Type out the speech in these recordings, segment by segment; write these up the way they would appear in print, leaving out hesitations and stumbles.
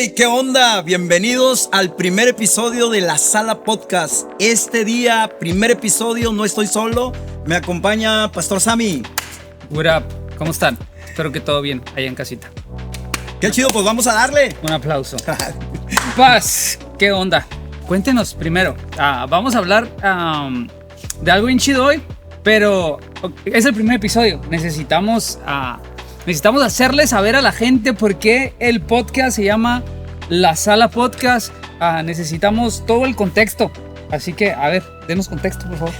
Hey, ¿qué onda? Bienvenidos al primer episodio de La Sala Podcast. Este día, primer episodio, no estoy solo, me acompaña Pastor Sammy. What up? ¿Cómo están? Espero que todo bien allá en casita. Qué chido, pues vamos a darle. Un aplauso. Paz, ¿qué onda? Cuéntenos primero. Vamos a hablar de algo bien chido hoy, pero es el primer episodio. Necesitamos hacerle saber a la gente por qué el podcast se llama La Sala Podcast. Necesitamos todo el contexto. Así que, a ver, denos contexto, por favor.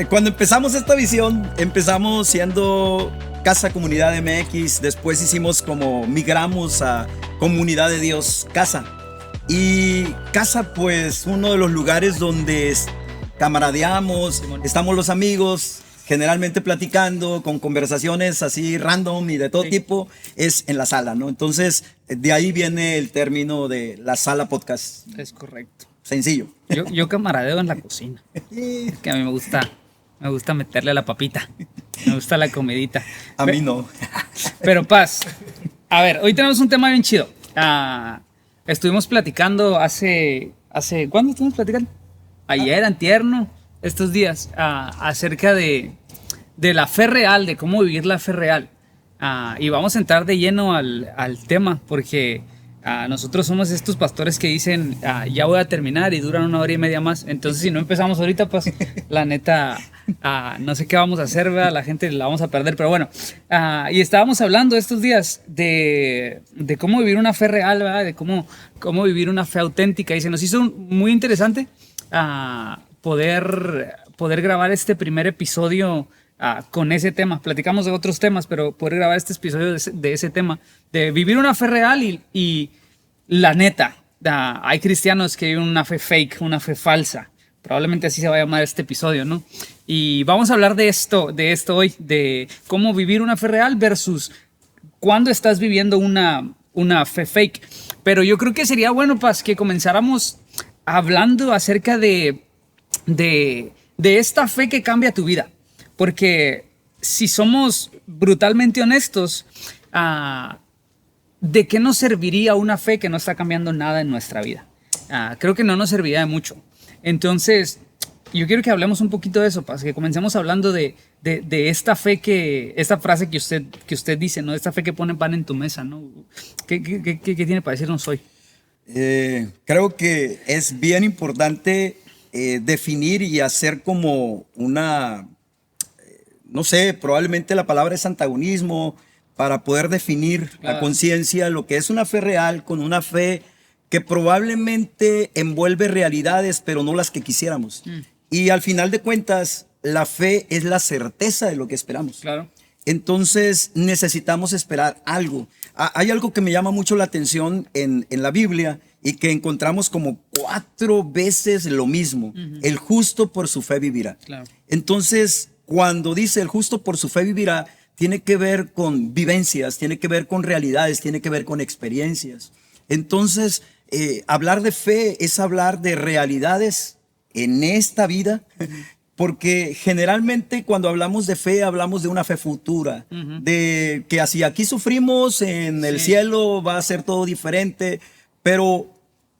Cuando empezamos esta visión, empezamos siendo Casa Comunidad MX. Después migramos a Comunidad de Dios Casa. Y Casa, pues, uno de los lugares donde camaradeamos, estamos los amigos, generalmente platicando, con conversaciones así random y de todo tipo, es en la sala, ¿no? Entonces, de ahí viene el término de La Sala Podcast. Es correcto. Sencillo. Yo camaradeo en la cocina. Es que a mí me gusta meterle a la papita. Me gusta la comidita. A mí no. Pero Paz, a ver, hoy tenemos un tema bien chido. Estuvimos platicando ¿cuándo estuvimos platicando? Ayer, antier, ¿no? Estos días, acerca de la fe real, de cómo vivir la fe real. Y vamos a entrar de lleno al tema, porque nosotros somos estos pastores que dicen, ya voy a terminar y duran 1 hora y media más. Entonces, si no empezamos ahorita, pues, la neta, no sé qué vamos a hacer, ¿verdad? La gente la vamos a perder, pero bueno. Y estábamos hablando estos días de cómo vivir una fe real, ¿verdad? De cómo vivir una fe auténtica. Y se nos hizo muy interesante poder grabar este primer episodio con ese tema. Platicamos de otros temas, pero poder grabar este episodio de ese tema, de vivir una fe real y la neta, hay cristianos que viven una fe fake, una fe falsa. Probablemente así se va a llamar este episodio, ¿no? Y vamos a hablar de esto hoy, de cómo vivir una fe real versus cuando estás viviendo una fe fake. Pero yo creo que sería bueno, Paz, que comenzáramos hablando acerca de esta fe que cambia tu vida. Porque si somos brutalmente honestos, ¿de qué nos serviría una fe que no está cambiando nada en nuestra vida? Creo que no nos serviría de mucho. Entonces, yo quiero que hablemos un poquito de eso, para que comencemos hablando de esta fe esta frase que usted dice, ¿no? Esta fe que pone pan en tu mesa, ¿no? ¿Qué tiene para decirnos hoy? Creo que es bien importante definir y hacer como no sé, probablemente la palabra es antagonismo, para poder definir a conciencia lo que es una fe real con una fe que probablemente envuelve realidades, pero no las que quisiéramos. Y al final de cuentas, la fe es la certeza de lo que esperamos. Claro. Entonces necesitamos esperar algo. Hay algo que me llama mucho la atención en la Biblia y que encontramos como 4 veces lo mismo. El justo por su fe vivirá. Claro. Entonces, cuando dice el justo por su fe vivirá, tiene que ver con vivencias, tiene que ver con realidades, tiene que ver con experiencias. Entonces, hablar de fe es hablar de realidades en esta vida, porque generalmente cuando hablamos de fe, hablamos de una fe futura, de que así aquí sufrimos, en el cielo va a ser todo diferente, pero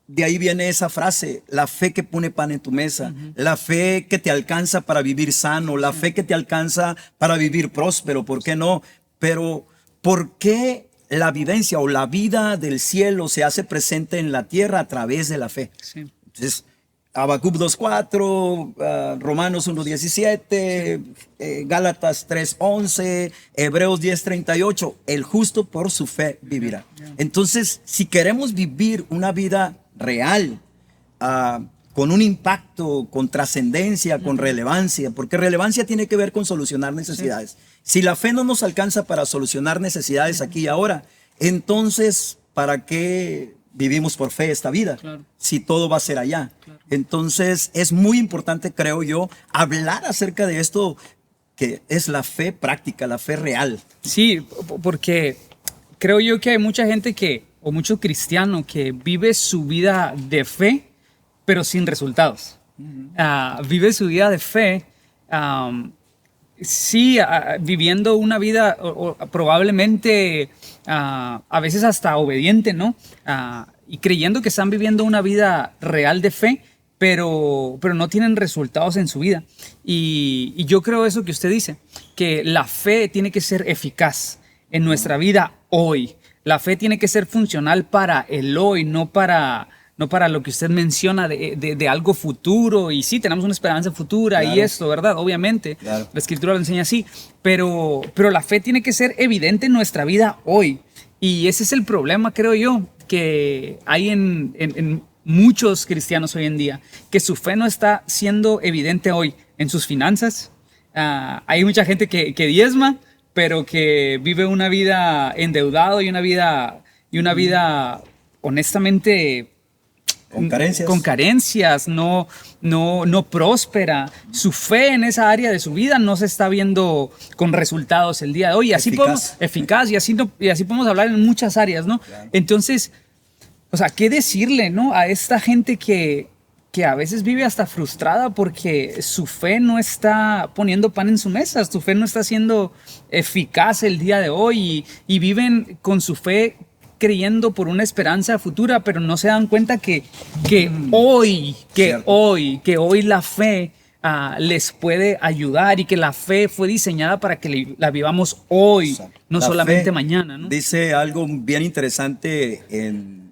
de ahí viene esa frase, la fe que pone pan en tu mesa, la fe que te alcanza para vivir sano, la fe que te alcanza para vivir próspero, ¿por qué no? Pero, ¿por qué la vivencia o la vida del cielo se hace presente en la tierra a través de la fe? Sí. Entonces, Habacuc 2:4, Romanos 1:17, Gálatas 3:11, Hebreos 10:38, el justo por su fe vivirá. Entonces, si queremos vivir una vida real, con un impacto, con trascendencia, con relevancia, porque relevancia tiene que ver con solucionar necesidades. Sí. Si la fe no nos alcanza para solucionar necesidades aquí y ahora, entonces, ¿para qué vivimos por fe esta vida? Claro. Si todo va a ser allá. Claro. Entonces, es muy importante, creo yo, hablar acerca de esto que es la fe práctica, la fe real. Sí, porque creo yo que hay mucha gente o mucho cristiano que vive su vida de fe, pero sin resultados. Vive su vida de fe, sí, viviendo una vida probablemente a veces hasta obediente, ¿no? Y creyendo que están viviendo una vida real de fe, pero no tienen resultados en su vida. Y yo creo eso que usted dice, que la fe tiene que ser eficaz en nuestra vida hoy. La fe tiene que ser funcional para el hoy, no para lo que usted menciona de algo futuro. Y sí, tenemos una esperanza futura, claro, y esto, ¿verdad? Obviamente, claro, la Escritura lo enseña así, pero la fe tiene que ser evidente en nuestra vida hoy. Y ese es el problema, creo yo, que hay en muchos cristianos hoy en día, que su fe no está siendo evidente hoy en sus finanzas. Hay mucha gente que diezma, pero que vive una vida endeudado y una vida honestamente con carencias, no próspera. Su fe en esa área de su vida no se está viendo con resultados el día de hoy. Y así eficaz, y así podemos hablar en muchas áreas, ¿no? Claro. Entonces, o sea, ¿qué decirle, no, a esta gente que a veces vive hasta frustrada porque su fe no está poniendo pan en su mesa, su fe no está siendo eficaz el día de hoy, y viven con su fe creyendo por una esperanza futura, pero no se dan cuenta que hoy la fe les puede ayudar, y que la fe fue diseñada para que la vivamos hoy, no la solamente mañana, ¿no? Dice algo bien interesante en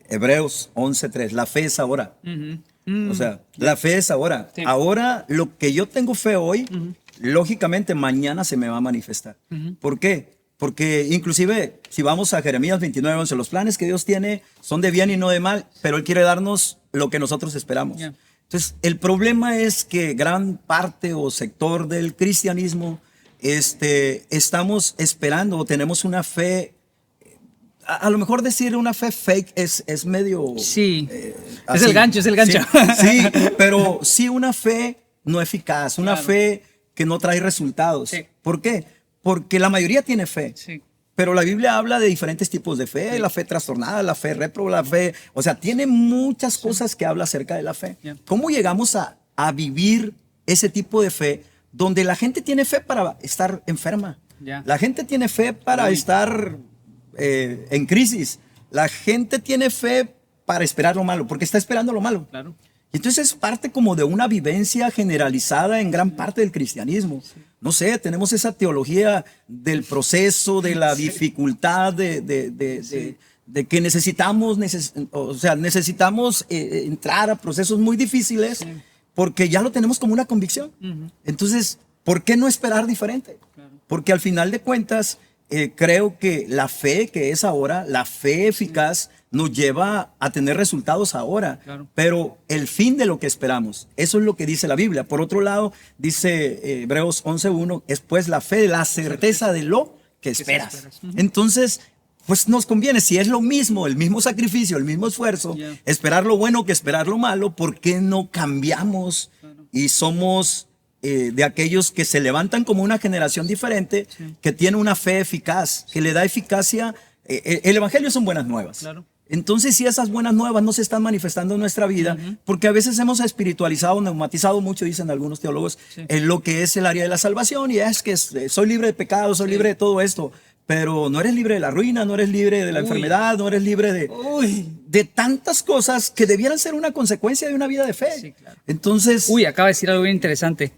Hebreos 11:3, la fe es ahora. O sea, la fe es ahora. Sí. Ahora, lo que yo tengo fe hoy, lógicamente mañana se me va a manifestar. ¿Por qué? Porque inclusive, si vamos a Jeremías 29:11, los planes que Dios tiene son de bien y no de mal, pero Él quiere darnos lo que nosotros esperamos. Yeah. Entonces, el problema es que gran parte o sector del cristianismo estamos esperando, o tenemos una fe. A lo mejor decir una fe fake es medio... Sí, es el gancho. Sí, pero sí una fe no eficaz, una fe que no trae resultados. Sí. ¿Por qué? Porque la mayoría tiene fe, sí, pero la Biblia habla de diferentes tipos de fe, sí, la fe trastornada, la fe réproba, la fe... O sea, tiene muchas cosas que habla acerca de la fe. Yeah. ¿Cómo llegamos a vivir ese tipo de fe donde la gente tiene fe para estar enferma? Yeah. La gente tiene fe para estar... en crisis. La gente tiene fe para esperar lo malo, porque está esperando lo malo. Claro. Y entonces es parte como de una vivencia generalizada en gran parte del cristianismo. Sí. No sé, tenemos esa teología del proceso, de la dificultad, de que necesitamos entrar a procesos muy difíciles, porque ya lo tenemos como una convicción. Entonces, ¿por qué no esperar diferente? Claro. Porque al final de cuentas, creo que la fe que es ahora, la fe eficaz, nos lleva a tener resultados ahora. Claro. Pero el fin de lo que esperamos, eso es lo que dice la Biblia. Por otro lado, dice Hebreos 11:1, es pues la fe, la certeza de lo que esperas. Entonces, pues nos conviene, si es lo mismo, el mismo sacrificio, el mismo esfuerzo, esperar lo bueno que esperar lo malo, ¿por qué no cambiamos y somos... de aquellos que se levantan como una generación diferente, que tiene una fe eficaz, que le da eficacia? El evangelio son buenas nuevas. Claro. Entonces, si esas buenas nuevas no se están manifestando en nuestra vida, porque a veces hemos espiritualizado, neumatizado mucho, dicen algunos teólogos, en lo que es el área de la salvación, y es que soy libre de pecado, soy libre de todo esto, pero no eres libre de la ruina, no eres libre de la enfermedad, no eres libre de tantas cosas que debieran ser una consecuencia de una vida de fe. Sí, claro. Entonces... acaba de decir algo bien interesante.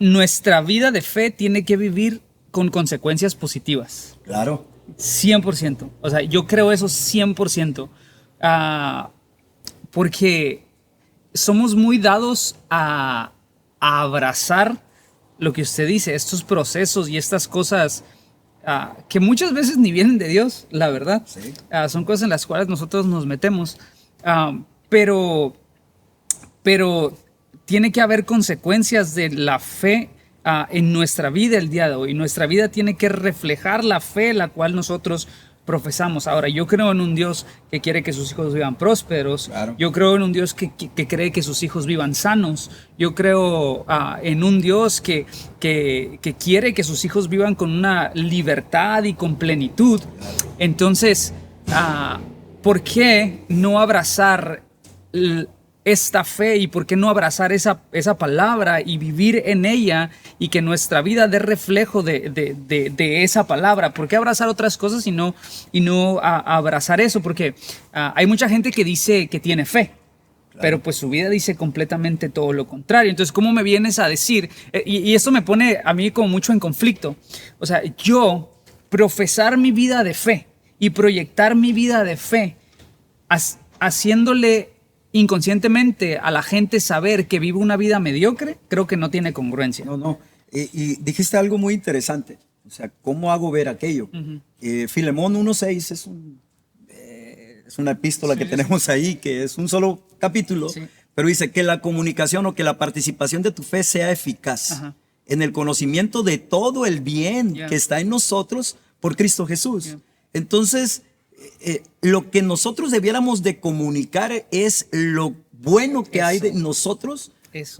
Nuestra vida de fe tiene que vivir con consecuencias positivas. Claro. 100%. O sea, yo creo eso 100%. Porque somos muy dados a abrazar lo que usted dice, estos procesos y estas cosas que muchas veces ni vienen de Dios, la verdad. Sí. Son cosas en las cuales nosotros nos metemos. Pero tiene que haber consecuencias de la fe en nuestra vida el día de hoy. Nuestra vida tiene que reflejar la fe la cual nosotros profesamos. Ahora, yo creo en un Dios que quiere que sus hijos vivan prósperos. Claro. Yo creo en un Dios que cree que sus hijos vivan sanos. Yo creo en un Dios que quiere que sus hijos vivan con una libertad y con plenitud. Entonces, ¿por qué no abrazar esta fe y por qué no abrazar esa palabra y vivir en ella y que nuestra vida dé reflejo de esa palabra? ¿Por qué abrazar otras cosas y no abrazar eso? Porque hay mucha gente que dice que tiene fe, pero pues su vida dice completamente todo lo contrario. Entonces, ¿cómo me vienes a decir? Y esto me pone a mí como mucho en conflicto. O sea, yo profesar mi vida de fe y proyectar mi vida de fe haciéndole inconscientemente a la gente saber que vive una vida mediocre, creo que no tiene congruencia. No. Y dijiste algo muy interesante. O sea, ¿cómo hago ver aquello? Filemón 1:6 es una epístola que tenemos ahí, que es un solo capítulo, pero dice que la comunicación o que la participación de tu fe sea eficaz en el conocimiento de todo el bien que está en nosotros por Cristo Jesús. Entonces, lo que nosotros debiéramos de comunicar es lo bueno que hay de nosotros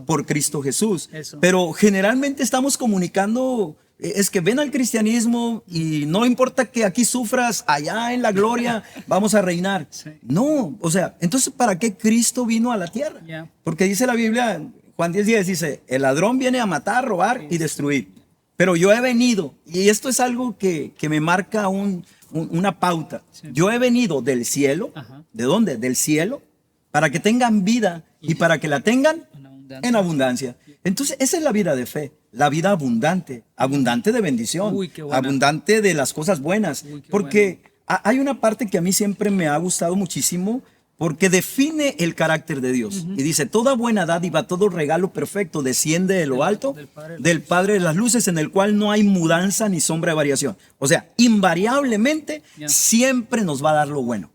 por Cristo Jesús. Pero generalmente estamos comunicando, es que ven al cristianismo y no importa que aquí sufras, allá en la gloria vamos a reinar. No, o sea, entonces ¿para qué Cristo vino a la tierra? Porque dice la Biblia, Juan 10:10 dice, el ladrón viene a matar, robar y destruir. Pero yo he venido, y esto es algo que me marca una pauta. Yo he venido del cielo. ¿De dónde? Del cielo, para que tengan vida y para que la tengan en abundancia. Entonces, esa es la vida de fe, la vida abundante, abundante de bendición, abundante de las cosas buenas. Porque hay una parte que a mí siempre me ha gustado muchísimo, porque define el carácter de Dios. Y dice, toda buena dádiva, todo regalo perfecto desciende de lo alto, del Padre de las luces, en el cual no hay mudanza ni sombra de variación. O sea, invariablemente siempre nos va a dar lo bueno.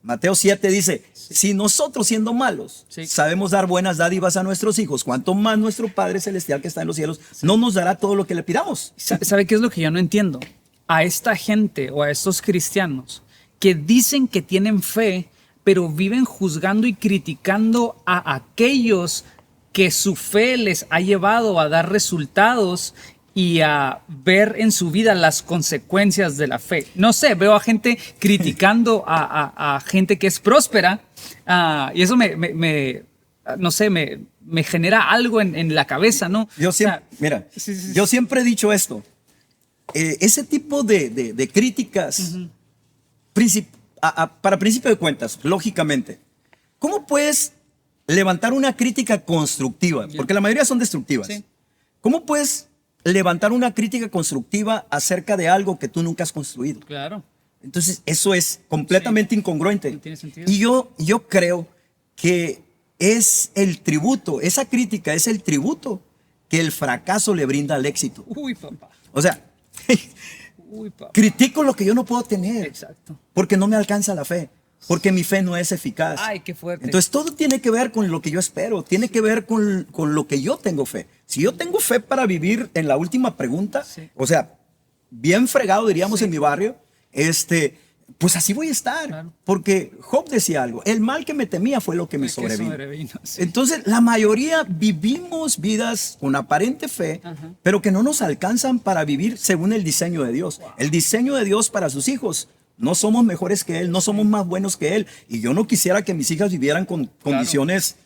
Mateo 7 dice, si nosotros siendo malos sabemos dar buenas dádivas a nuestros hijos, cuanto más nuestro Padre Celestial que está en los cielos no nos dará todo lo que le pidamos. ¿Sabe qué es lo que yo no entiendo? A esta gente o a estos cristianos que dicen que tienen fe, pero viven juzgando y criticando a aquellos que su fe les ha llevado a dar resultados y a ver en su vida las consecuencias de la fe. No sé, veo a gente criticando a gente que es próspera, y eso no sé, me genera algo en la cabeza, ¿no? Yo siempre, yo siempre he dicho esto. Ese tipo de críticas, para principio de cuentas, lógicamente, ¿cómo puedes levantar una crítica constructiva? Porque la mayoría son destructivas. ¿Cómo puedes levantar una crítica constructiva acerca de algo que tú nunca has construido? Claro. Entonces, eso es completamente incongruente. No tiene sentido. Y yo creo que es el tributo, esa crítica es el tributo que el fracaso le brinda al éxito. Uy, papá. O sea, critico lo que yo no puedo tener. Exacto. Porque no me alcanza la fe. Porque mi fe no es eficaz. Ay, qué fuerte. Entonces todo tiene que ver con lo que yo espero. Tiene que ver con lo que yo tengo fe. Si yo tengo fe para vivir en la última pregunta, o sea, bien fregado diríamos en mi barrio, pues así voy a estar. Claro. Porque Job decía algo, el mal que me temía fue lo que me sobrevino. Entonces la mayoría vivimos vidas con aparente fe, pero que no nos alcanzan para vivir según el diseño de Dios. El diseño de Dios para sus hijos. No somos mejores que Él, no somos más buenos que Él. Y yo no quisiera que mis hijas vivieran con condiciones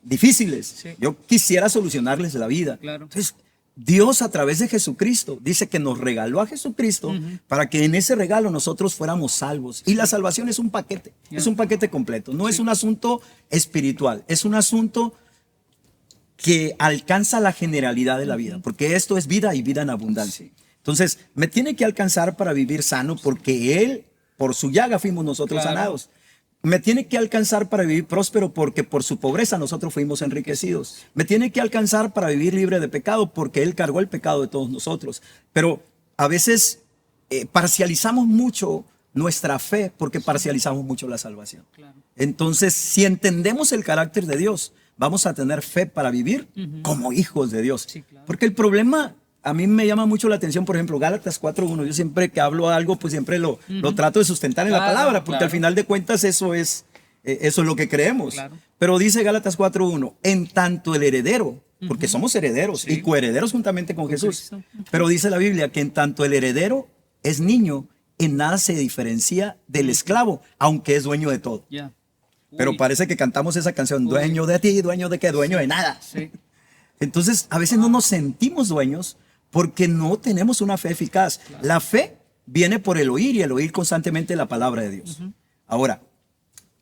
difíciles. Yo quisiera solucionarles la vida. Entonces, Dios a través de Jesucristo dice que nos regaló a Jesucristo para que en ese regalo nosotros fuéramos salvos. Y la salvación es un paquete, es un paquete completo. No es un asunto espiritual, es un asunto que alcanza la generalidad de la vida, porque esto es vida y vida en abundancia. Entonces, me tiene que alcanzar para vivir sano, porque Él, por su llaga fuimos nosotros sanados. Me tiene que alcanzar para vivir próspero, porque por su pobreza nosotros fuimos enriquecidos. Me tiene que alcanzar para vivir libre de pecado, porque Él cargó el pecado de todos nosotros. Pero a veces parcializamos mucho nuestra fe, porque parcializamos mucho la salvación. Entonces, si entendemos el carácter de Dios, vamos a tener fe para vivir como hijos de Dios. Porque el problema... A mí me llama mucho la atención, por ejemplo, Gálatas 4:1. Yo siempre que hablo algo, pues siempre lo trato de sustentar en la palabra, porque al final de cuentas eso es lo que creemos. Pero dice Gálatas 4:1, en tanto el heredero, porque somos herederos y coherederos juntamente con Jesús. Pero dice la Biblia que en tanto el heredero es niño, en nada se diferencia del esclavo, aunque es dueño de todo. Pero Uy. parece que cantamos esa canción, Uy. dueño de ti, dueño de qué, dueño de nada. Sí. Entonces, a veces no nos sentimos dueños porque no tenemos una fe eficaz. La fe viene por el oír y el oír constantemente la palabra de Dios. Ahora,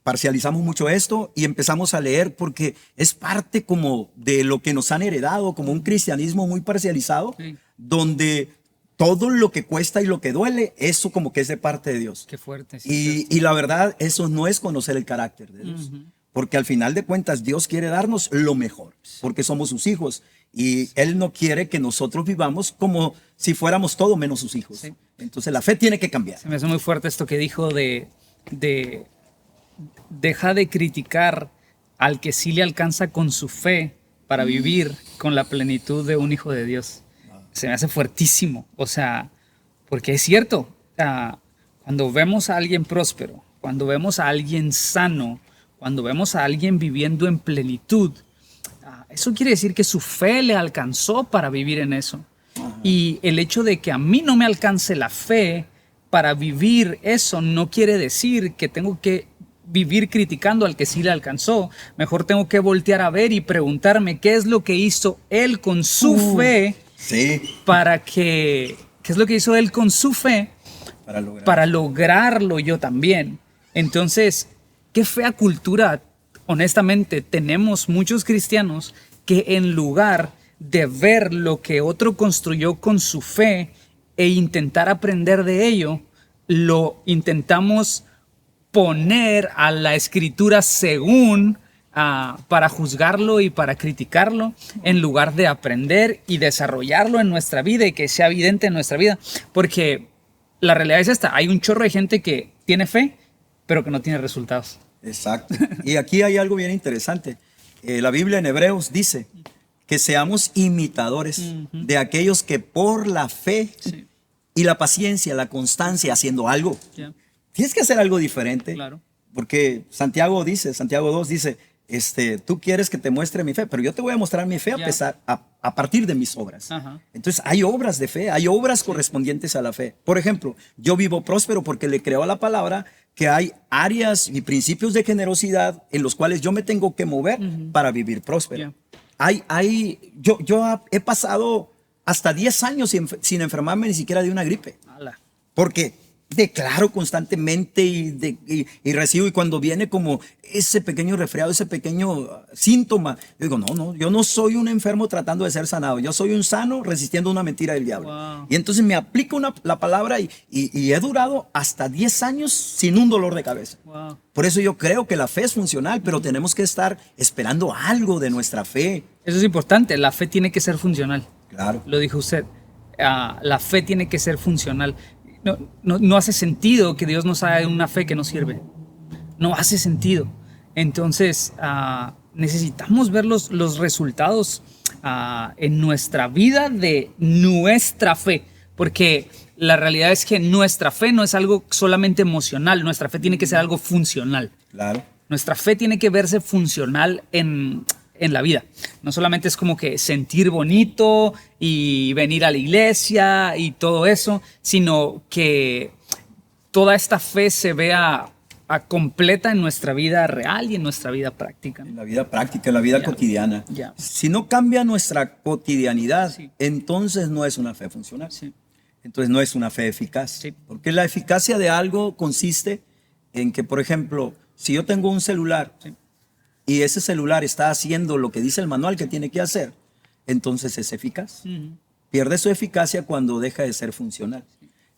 parcializamos mucho esto y empezamos a leer porque es parte como de lo que nos han heredado, como un cristianismo muy parcializado, Sí. donde todo lo que cuesta y lo que duele, eso como que es de parte de Dios. Qué fuerte. Sí, Y la verdad, eso no es conocer el carácter de Dios. Porque al final de cuentas, Dios quiere darnos lo mejor, porque somos sus hijos. Y Él no quiere que nosotros vivamos como si fuéramos todo menos sus hijos. Sí. Entonces la fe tiene que cambiar. Se me hace muy fuerte esto que dijo de deja de criticar al que sí le alcanza con su fe para vivir con la plenitud de un hijo de Dios. Se me hace fuertísimo. O sea, porque es cierto, cuando vemos a alguien próspero, cuando vemos a alguien sano, cuando vemos a alguien viviendo en plenitud, eso quiere decir que su fe le alcanzó para vivir en eso. Y el hecho de que a mí no me alcance la fe para vivir eso no quiere decir que tengo que vivir criticando al que sí le alcanzó. Mejor tengo que voltear a ver y preguntarme qué es lo que hizo él con su fe Sí, ¿qué es lo que hizo él con su fe para lograrlo yo también? Entonces, qué fea cultura, honestamente, tenemos muchos cristianos que en lugar de ver lo que otro construyó con su fe e intentar aprender de ello, lo intentamos poner a la escritura según para juzgarlo y para criticarlo, en lugar de aprender y desarrollarlo en nuestra vida y que sea evidente en nuestra vida. Porque la realidad es esta, hay un chorro de gente que tiene fe, pero que no tiene resultados. exacto. Y aquí hay algo bien interesante. La Biblia en Hebreos dice que seamos imitadores de aquellos que por la fe Sí. y la paciencia, la constancia haciendo algo. Yeah. Tienes que hacer algo diferente. Claro. Porque Santiago 2 dice, tú quieres que te muestre mi fe, pero yo te voy a mostrar mi fe Ya. a partir de mis obras. Ajá. Entonces hay obras de fe, hay obras correspondientes a la fe. Por ejemplo, yo vivo próspero porque le creo a la palabra que hay áreas y principios de generosidad en los cuales yo me tengo que mover para vivir próspero. Yo he pasado hasta 10 años sin enfermarme ni siquiera de una gripe. Ala. Porque declaro constantemente y recibo, y cuando viene como ese pequeño resfriado, ese pequeño síntoma, yo digo, no, yo no soy un enfermo tratando de ser sanado, yo soy un sano resistiendo una mentira del diablo. Wow. Y entonces me aplico la palabra y he durado hasta 10 años sin un dolor de cabeza. Wow. Por eso yo creo que la fe es funcional, pero tenemos que estar esperando algo de nuestra fe. Eso es importante, la fe tiene que ser funcional. Claro. Lo dijo usted. La fe tiene que ser funcional. No hace sentido que Dios nos haga una fe que no sirve. No hace sentido. Entonces, necesitamos ver los resultados en nuestra vida de nuestra fe. Porque la realidad es que nuestra fe no es algo solamente emocional. Nuestra fe tiene que ser algo funcional. Claro. Nuestra fe tiene que verse funcional en la vida. No solamente es como que sentir bonito y venir a la iglesia y todo eso, sino que toda esta fe se vea completa en nuestra vida real y en nuestra vida práctica. En la vida práctica, en la vida cotidiana. Ya. Si no cambia nuestra cotidianidad, Sí. entonces no es una fe funcional. Sí. Entonces no es una fe eficaz. Sí. Porque la eficacia de algo consiste en que, por ejemplo, si yo tengo un celular Sí. y ese celular está haciendo lo que dice el manual que tiene que hacer, entonces es eficaz. Pierde su eficacia cuando deja de ser funcional.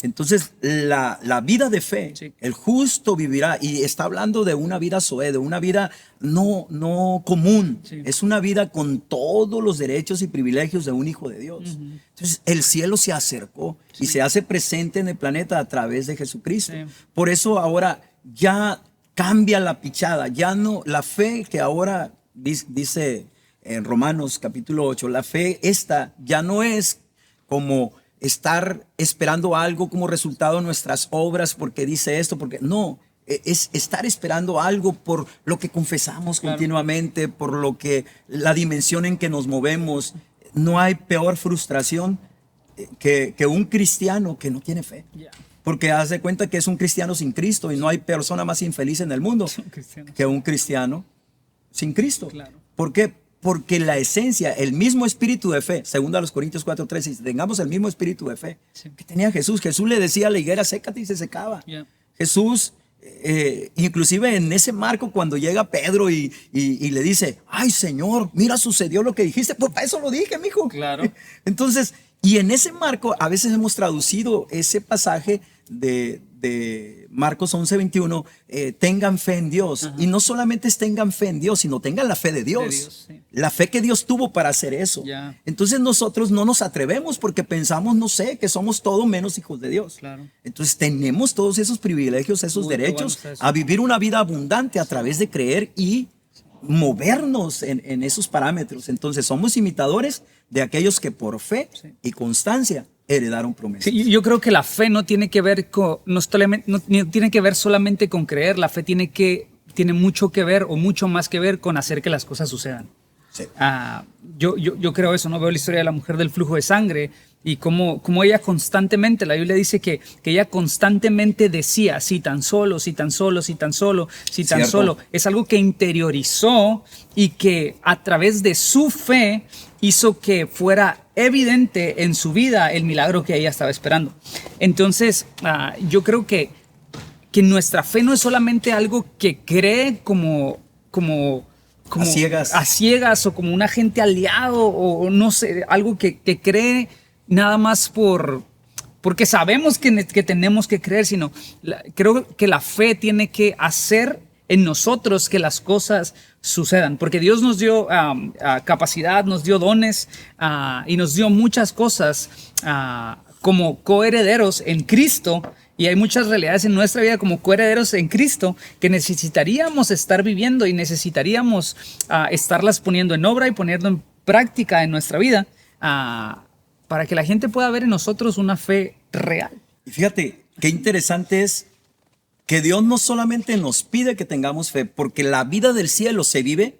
Entonces, la vida de fe, Sí. el justo vivirá, y está hablando de una vida zoe, de una vida no común. Sí. Es una vida con todos los derechos y privilegios de un hijo de Dios. Entonces, el cielo se acercó y se hace presente en el planeta a través de Jesucristo. Sí. Por eso ahora ya cambia la pichada, ya no, la fe que ahora dice en Romanos capítulo 8, la fe esta ya no es como estar esperando algo como resultado de nuestras obras porque dice esto, porque no, es estar esperando algo por lo que confesamos Claro. continuamente, por lo que la dimensión en que nos movemos. No hay peor frustración que un cristiano que no tiene fe. Ya. Porque hace cuenta que es un cristiano sin Cristo y no hay persona más infeliz en el mundo que un cristiano sin Cristo. Claro. ¿Por qué? Porque la esencia, el mismo espíritu de fe, según a los Corintios 4:13, tengamos el mismo espíritu de fe que tenía Jesús. Jesús le decía a la higuera, sécate, y se secaba. Yeah. Jesús, inclusive en ese marco, cuando llega Pedro y le dice, ay Señor, mira, sucedió lo que dijiste, pues para eso lo dije, mijo. Claro. Entonces, y en ese marco, a veces hemos traducido ese pasaje de Marcos 11:21, tengan fe en Dios. Y no solamente es tengan fe en Dios, sino tengan la fe de Dios. Sí. La fe que Dios tuvo para hacer eso. Ya. Entonces nosotros no nos atrevemos porque pensamos, no sé, que somos todo menos hijos de Dios. Claro. Entonces tenemos todos esos privilegios, esos derechos bueno, a vivir una vida abundante a través de creer y movernos en esos parámetros. Entonces somos imitadores de aquellos que por fe y constancia heredaron promesas. Sí, yo creo que la fe no tiene que ver no tiene que ver solamente con creer. La fe tiene mucho que ver o mucho más que ver con hacer que las cosas sucedan. Sí. Yo creo eso, ¿no? Veo la historia de la mujer del flujo de sangre y cómo ella constantemente, la Biblia dice que ella constantemente decía, si tan solo, si tan solo, si tan solo, si tan Cierto. solo. Es algo que interiorizó y que a través de su fe hizo que fuera evidente en su vida el milagro que ella estaba esperando. Entonces, yo creo que nuestra fe no es solamente algo que cree como a ciegas o como un agente aliado o no sé, algo que cree nada más porque sabemos que tenemos que creer, sino creo que la fe tiene que hacer en nosotros que las cosas sucedan, porque Dios nos dio capacidad, nos dio dones y nos dio muchas cosas como coherederos en Cristo. Y hay muchas realidades en nuestra vida como coherederos en Cristo que necesitaríamos estar viviendo y necesitaríamos estarlas poniendo en obra y poniendo en práctica en nuestra vida para que la gente pueda ver en nosotros una fe real. Y fíjate, qué interesante es que Dios no solamente nos pide que tengamos fe, porque la vida del cielo se vive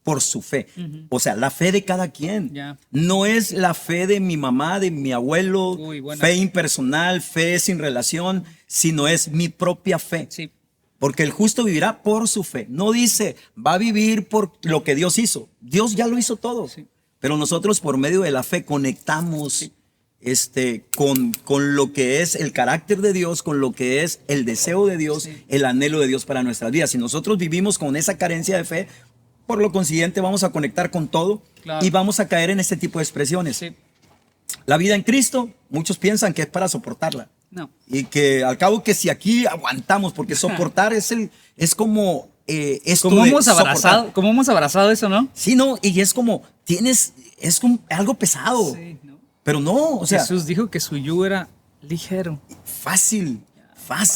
por su fe. O sea, la fe de cada quien. Ya. No es la fe de mi mamá, de mi abuelo, fe impersonal, fe sin relación, sino es mi propia fe. Sí. Porque el justo vivirá por su fe. No dice, va a vivir por lo que Dios hizo. Dios ya lo hizo todo. Sí. Pero nosotros por medio de la fe conectamos con lo que es el carácter de Dios, con lo que es el deseo de Dios, el anhelo de Dios para nuestras vidas. Si nosotros vivimos con esa carencia de fe, por lo consiguiente vamos a conectar con todo y vamos a caer en este tipo de expresiones. Sí. La vida en Cristo, muchos piensan que es para soportarla. No. Y que al cabo que si aquí aguantamos, porque soportar es como esto ¿Cómo de hemos soportar. ¿Cómo hemos abrazado eso, no? Sí, no, y es como, es como algo pesado. Sí, ¿no? Pero no, o sea. Jesús dijo que su yugo era ligero. Fácil,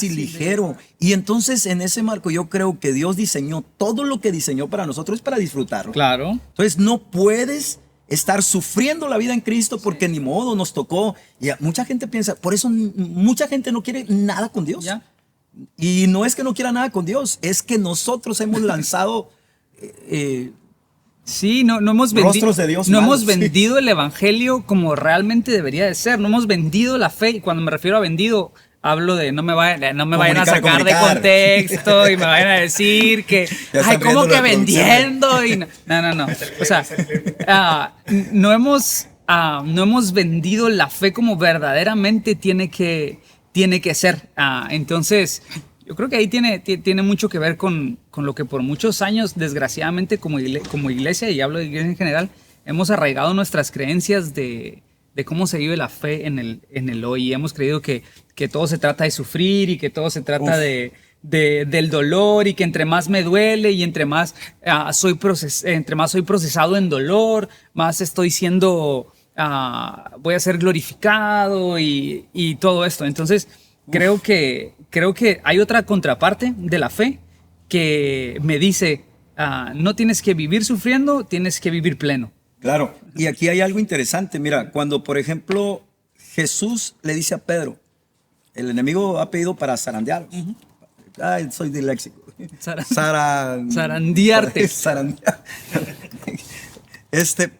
ligero. Y entonces en ese marco yo creo que Dios diseñó todo lo que diseñó para nosotros es para disfrutarlo. Claro. Entonces no puedes estar sufriendo la vida en Cristo porque ni modo nos tocó. Y mucha gente piensa, por eso mucha gente no quiere nada con Dios. Ya. Y no es que no quiera nada con Dios, es que nosotros hemos lanzado sí, no hemos rostros de Dios no malos, hemos vendido el evangelio como realmente debería de ser. No hemos vendido la fe. Y cuando me refiero a vendido, hablo de no me vayan a sacar de contexto y me vayan a decir que, ay, ¿cómo que vendiendo? Y no. O sea, no hemos vendido la fe como verdaderamente tiene que ser. Entonces, yo creo que ahí tiene mucho que ver con lo que por muchos años, desgraciadamente, como iglesia, y hablo de iglesia en general, hemos arraigado nuestras creencias de cómo se vive la fe en el hoy. Y hemos creído que todo se trata de sufrir y que todo se trata del dolor y que entre más me duele y entre más soy procesado en dolor, más estoy siendo, voy a ser glorificado y todo esto. Entonces, creo que hay otra contraparte de la fe que me dice, no tienes que vivir sufriendo, tienes que vivir pleno. Claro, y aquí hay algo interesante. Mira, cuando por ejemplo Jesús le dice a Pedro, el enemigo ha pedido para zarandear. Ay, soy disléxico. Zarandearte.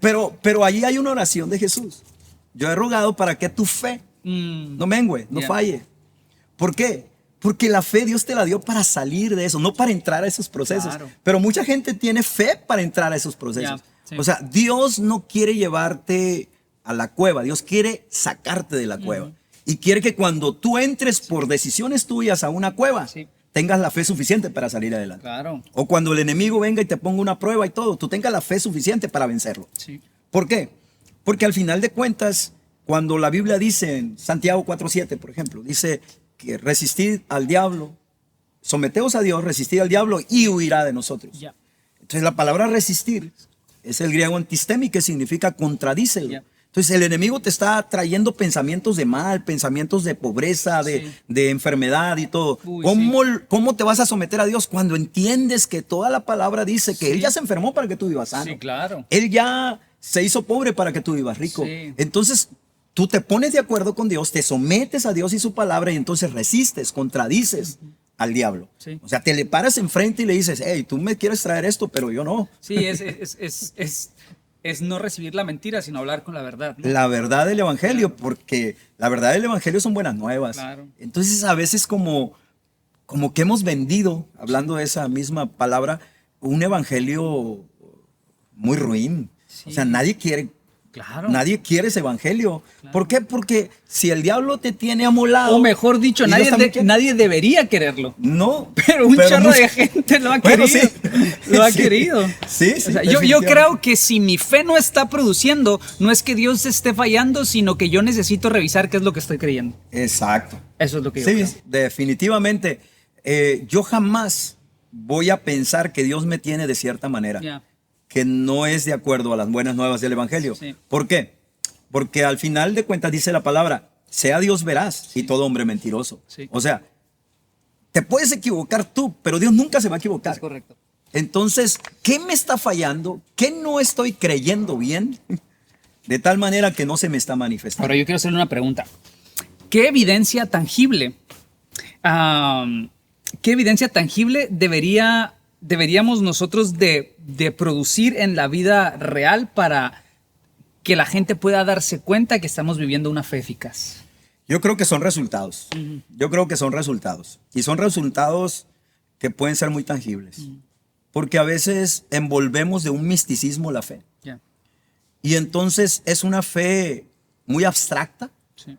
Pero ahí hay una oración de Jesús. Yo he rogado para que tu fe no mengue, no falle. ¿Por qué? Porque la fe Dios te la dio para salir de eso, no para entrar a esos procesos. Claro. Pero mucha gente tiene fe para entrar a esos procesos. Ya, sí. O sea, Dios no quiere llevarte a la cueva, Dios quiere sacarte de la cueva. Y quiere que cuando tú entres por decisiones tuyas a una cueva, Sí. tengas la fe suficiente para salir adelante. Claro. O cuando el enemigo venga y te ponga una prueba y todo, tú tengas la fe suficiente para vencerlo. Sí. ¿Por qué? Porque al final de cuentas, cuando la Biblia dice en Santiago 4:7, por ejemplo, dice que resistid al diablo, someteos a Dios, resistid al diablo y huirá de nosotros. Ya. Entonces la palabra resistir es el griego antistemi, que significa contradícelo. Ya. Entonces el enemigo te está trayendo pensamientos de mal, pensamientos de pobreza, Sí. de enfermedad y todo. Uy, ¿Cómo te vas a someter a Dios cuando entiendes que toda la palabra dice que Sí. Él ya se enfermó para que tú vivas sano? Sí, claro. Él ya se hizo pobre para que tú vivas rico. Sí. Entonces tú te pones de acuerdo con Dios, te sometes a Dios y su palabra y entonces resistes, contradices al diablo. Sí. O sea, te le paras enfrente y le dices, hey, tú me quieres traer esto, pero yo no. Sí, es no recibir la mentira, sino hablar con la verdad, ¿no? La verdad del evangelio, porque la verdad del evangelio son buenas nuevas. Claro. Entonces a veces como que hemos vendido, hablando de esa misma palabra, un evangelio muy ruin. Sí. O sea, nadie quiere ese evangelio. Claro. ¿Por qué? Porque si el diablo te tiene amolado. O mejor dicho, y Dios nadie, también quiere. nadie debería quererlo. No. Pero un chorro mucho- de gente lo ha Bueno, querido. sí. Lo ha Sí. querido. Sí, sí. O sea, yo definitivamente. creo que si mi fe no está produciendo, no es que Dios esté fallando, sino que yo necesito revisar qué es lo que estoy creyendo. Exacto. Eso es lo que yo Sí, creo. definitivamente. Yo jamás voy a pensar que Dios me tiene de cierta manera, Ya. que no es de acuerdo a las buenas nuevas del Evangelio. Sí. ¿Por qué? Porque al final de cuentas dice la palabra, sea Dios veraz y todo hombre mentiroso. Sí. O sea, te puedes equivocar tú, pero Dios nunca se va a equivocar. Es correcto. Entonces, ¿qué me está fallando? ¿Qué no estoy creyendo bien? De tal manera que no se me está manifestando. Ahora yo quiero hacerle una pregunta. ¿Qué evidencia tangible, deberíamos nosotros de producir en la vida real para que la gente pueda darse cuenta que estamos viviendo una fe eficaz? Yo creo que son resultados. Yo creo que son resultados. Y son resultados que pueden ser muy tangibles. Porque a veces envolvemos de un misticismo la fe. Ya. Y entonces es una fe muy abstracta Sí.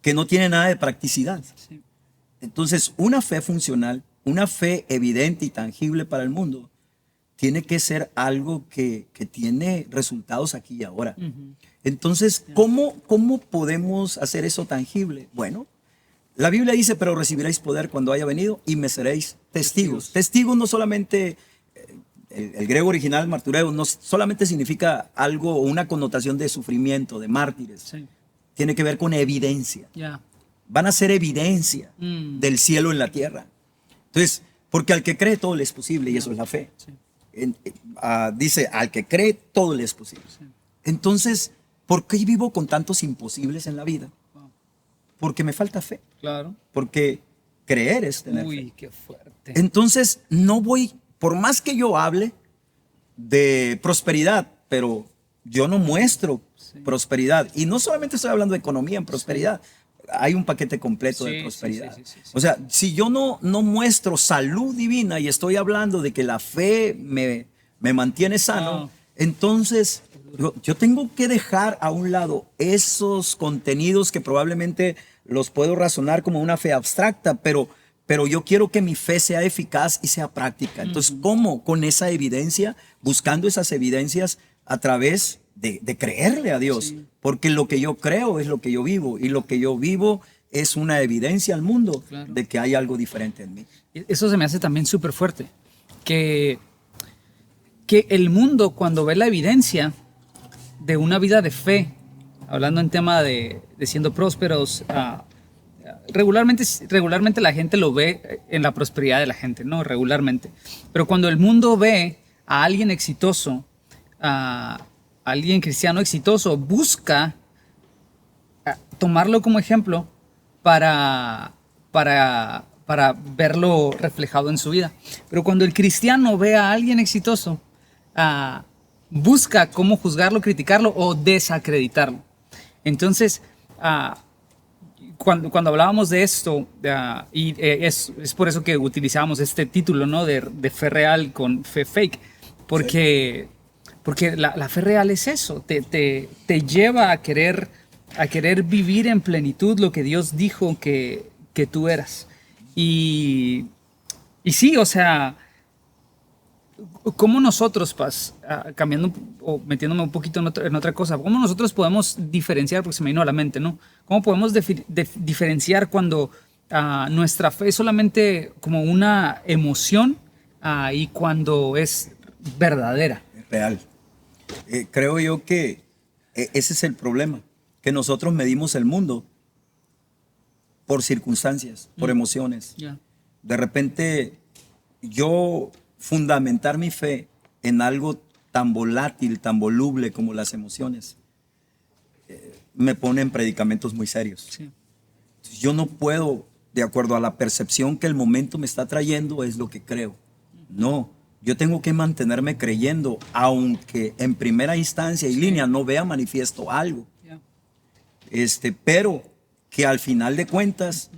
que no tiene nada de practicidad. Sí. Entonces, una fe funcional, una fe evidente y tangible para el mundo, tiene que ser algo que tiene resultados aquí y ahora. Entonces, ¿cómo podemos hacer eso tangible? Bueno, la Biblia dice, pero recibiréis poder cuando haya venido y me seréis testigos. Testigos no solamente, el griego original, martureo, no solamente significa algo, una connotación de sufrimiento, de mártires. Sí. Tiene que ver con evidencia. Ya. Van a ser evidencia Mm. del cielo en la tierra. Entonces, porque al que cree todo le es posible y eso es la fe. Sí. Dice, al que cree todo le es posible. Entonces, ¿por qué vivo con tantos imposibles en la vida? Wow. Porque me falta fe. Claro. Porque creer es tener fe. Uy, qué fuerte. Entonces, no voy, por más que yo hable de prosperidad, pero yo no muestro prosperidad. Y no solamente estoy hablando de economía en prosperidad. Hay un paquete completo Sí, de prosperidad. sí. O sea, si yo no muestro salud divina y estoy hablando de que la fe me mantiene sano, No. entonces yo tengo que dejar a un lado esos contenidos que probablemente los puedo razonar como una fe abstracta, pero yo quiero que mi fe sea eficaz y sea práctica. Entonces, ¿cómo? Con esa evidencia, buscando esas evidencias a través de creerle a Dios. Sí. Porque lo que yo creo es lo que yo vivo y lo que yo vivo es una evidencia al mundo Claro. de que hay algo diferente en mí. Eso se me hace también súper fuerte. Que el mundo, cuando ve la evidencia de una vida de fe, hablando en tema de siendo prósperos, regularmente la gente lo ve en la prosperidad de la gente, ¿no? Regularmente. Pero cuando el mundo ve a alguien exitoso, a alguien cristiano exitoso, busca tomarlo como ejemplo para verlo reflejado en su vida. Pero cuando el cristiano ve a alguien exitoso, busca cómo juzgarlo, criticarlo o desacreditarlo. Entonces, cuando hablábamos de esto, es por eso que utilizamos este título, ¿no? De fe real con fe fake, porque la fe real es eso, te lleva a querer vivir en plenitud lo que Dios dijo que tú eras. Y sí, o sea, ¿cómo nosotros, Paz, cambiando o metiéndome un poquito en otra cosa, cómo nosotros podemos diferenciar, porque se me vino a la mente, ¿no? ¿Cómo podemos diferenciar cuando nuestra fe es solamente como una emoción y cuando es verdadera? Real. Creo yo que ese es el problema, que nosotros medimos el mundo por circunstancias, por emociones. Yeah. De repente, yo fundamentar mi fe en algo tan volátil, tan voluble como las emociones, me pone en predicamentos muy serios. Sí. Yo no puedo, de acuerdo a la percepción que el momento me está trayendo, es lo que creo. No, yo tengo que mantenerme creyendo, aunque en primera instancia y línea no vea manifiesto algo. Yeah. Pero que al final de cuentas,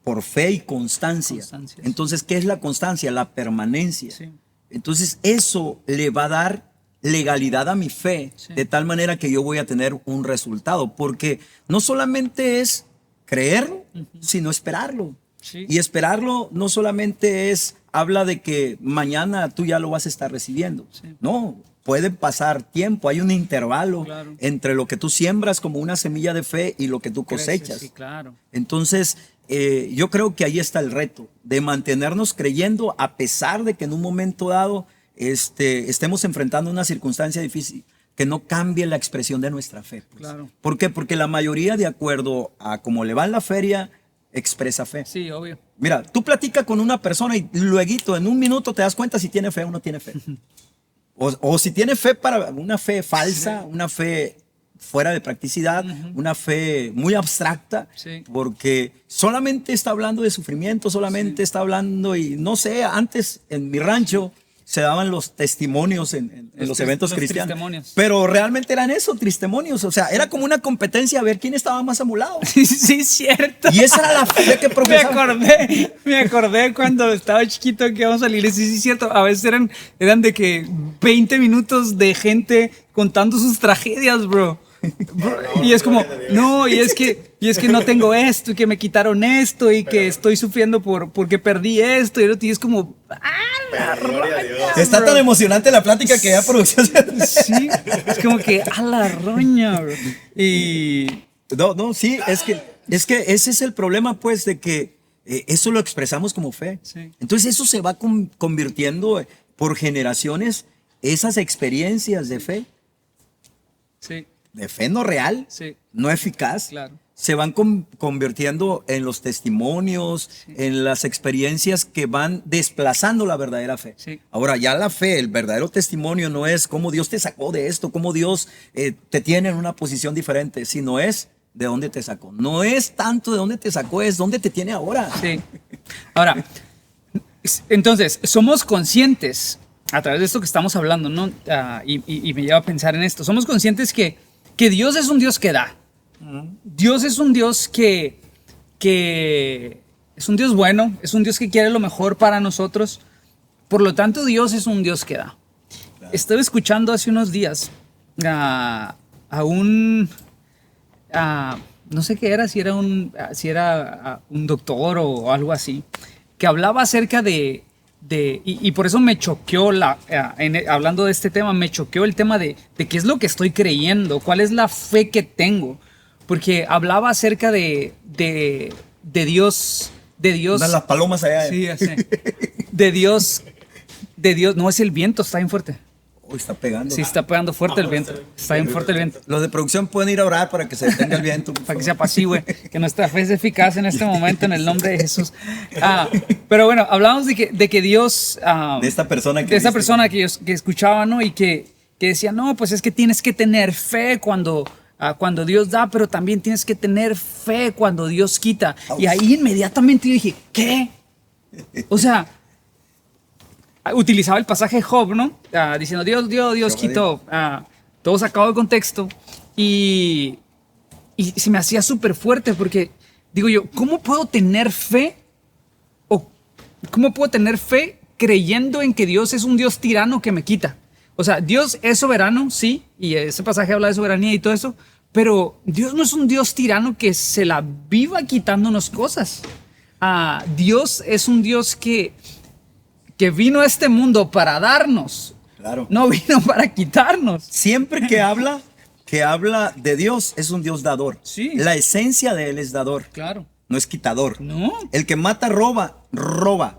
por fe y constancia. Entonces, ¿qué es la constancia? La permanencia. Sí. Entonces, eso le va a dar legalidad a mi fe, Sí. de tal manera que yo voy a tener un resultado, porque no solamente es creerlo, sino esperarlo. Sí. Y esperarlo no solamente habla de que mañana tú ya lo vas a estar recibiendo. Sí. No, puede pasar tiempo, hay un intervalo Claro. entre lo que tú siembras como una semilla de fe y lo que tú cosechas. Sí, claro. Entonces, yo creo que ahí está el reto, de mantenernos creyendo a pesar de que en un momento dado estemos enfrentando una circunstancia difícil, que no cambie la expresión de nuestra fe. Pues. Claro. ¿Por qué? Porque la mayoría, de acuerdo a cómo le va en la feria, expresa fe. Sí, obvio. Mira, tú platicas con una persona y luego en un minuto te das cuenta si tiene fe o no tiene fe. O si tiene fe para una fe falsa, sí. Una fe fuera de practicidad, una fe muy abstracta, sí. Porque solamente está hablando de sufrimiento, solamente está hablando, y no sé, antes en mi rancho se daban los testimonios en los eventos cristianos. Pero realmente eran eso, testimonios. O sea, era como una competencia a ver quién estaba más amolado. Sí, sí, cierto. Y esa era la fe que profesaba. Me acordé cuando estaba chiquito que íbamos a la iglesia. Sí, cierto. A veces eran de que 20 minutos de gente contando sus tragedias, bro. Y es como, no, y es que no tengo esto, y que me quitaron esto, y que estoy sufriendo porque perdí esto, y es como, la roña, está tan emocionante la plática que ya producción. Sí, es como que a la roña, bro. Y sí, es que ese es el problema, pues, de que eso lo expresamos como fe. Sí. Entonces eso se va convirtiendo por generaciones, esas experiencias de fe. Sí. De fe no real, sí. No eficaz, claro. Se van convirtiendo en los testimonios, sí. En las experiencias que van desplazando la verdadera fe. Sí. Ahora, ya la fe, el verdadero testimonio no es cómo Dios te sacó de esto, cómo Dios te tiene en una posición diferente, sino es de dónde te sacó. No es tanto de dónde te sacó, es dónde te tiene ahora. Sí. Ahora, entonces, somos conscientes a través de esto que estamos hablando, ¿no? Y me lleva a pensar en esto. Somos conscientes que Dios es un Dios que da. Dios es un Dios que es un Dios bueno, es un Dios que quiere lo mejor para nosotros. Por lo tanto, Dios es un Dios que da. Claro. Estaba escuchando hace unos días a un... no sé qué era, si era un doctor o algo así, que hablaba acerca y por eso me choqueó, hablando de este tema, me choqueó el tema de qué es lo que estoy creyendo, cuál es la fe que tengo, porque hablaba acerca de Dios. Las palomas allá. Sí, ya sé. De Dios, no es el viento, está bien fuerte. Uy, está pegando. Sí, está pegando fuerte el viento. Está bien fuerte el viento. Los de producción pueden ir a orar para que se detenga el viento. Para que se apacigüe, que nuestra fe es eficaz en este momento en el nombre de Jesús. Pero bueno, hablamos de que Dios... de esta persona que escuchaba, ¿no? Y que decía, no, pues es que tienes que tener fe cuando Dios da, pero también tienes que tener fe cuando Dios quita. Y ahí inmediatamente yo dije, ¿qué? O sea... utilizaba el pasaje de Job, ¿no? Diciendo, Dios quitó. Todo sacado de contexto. Y se me hacía súper fuerte porque digo yo, ¿cómo puedo tener fe? ¿O cómo puedo tener fe creyendo en que Dios es un Dios tirano que me quita? O sea, Dios es soberano, sí, y ese pasaje habla de soberanía y todo eso, pero Dios no es un Dios tirano que se la viva quitándonos cosas. Dios es un Dios que vino a este mundo para darnos. Claro. No vino para quitarnos. Siempre que habla de Dios, es un Dios dador. Sí. La esencia de Él es dador. Claro. No es quitador. No. El que mata roba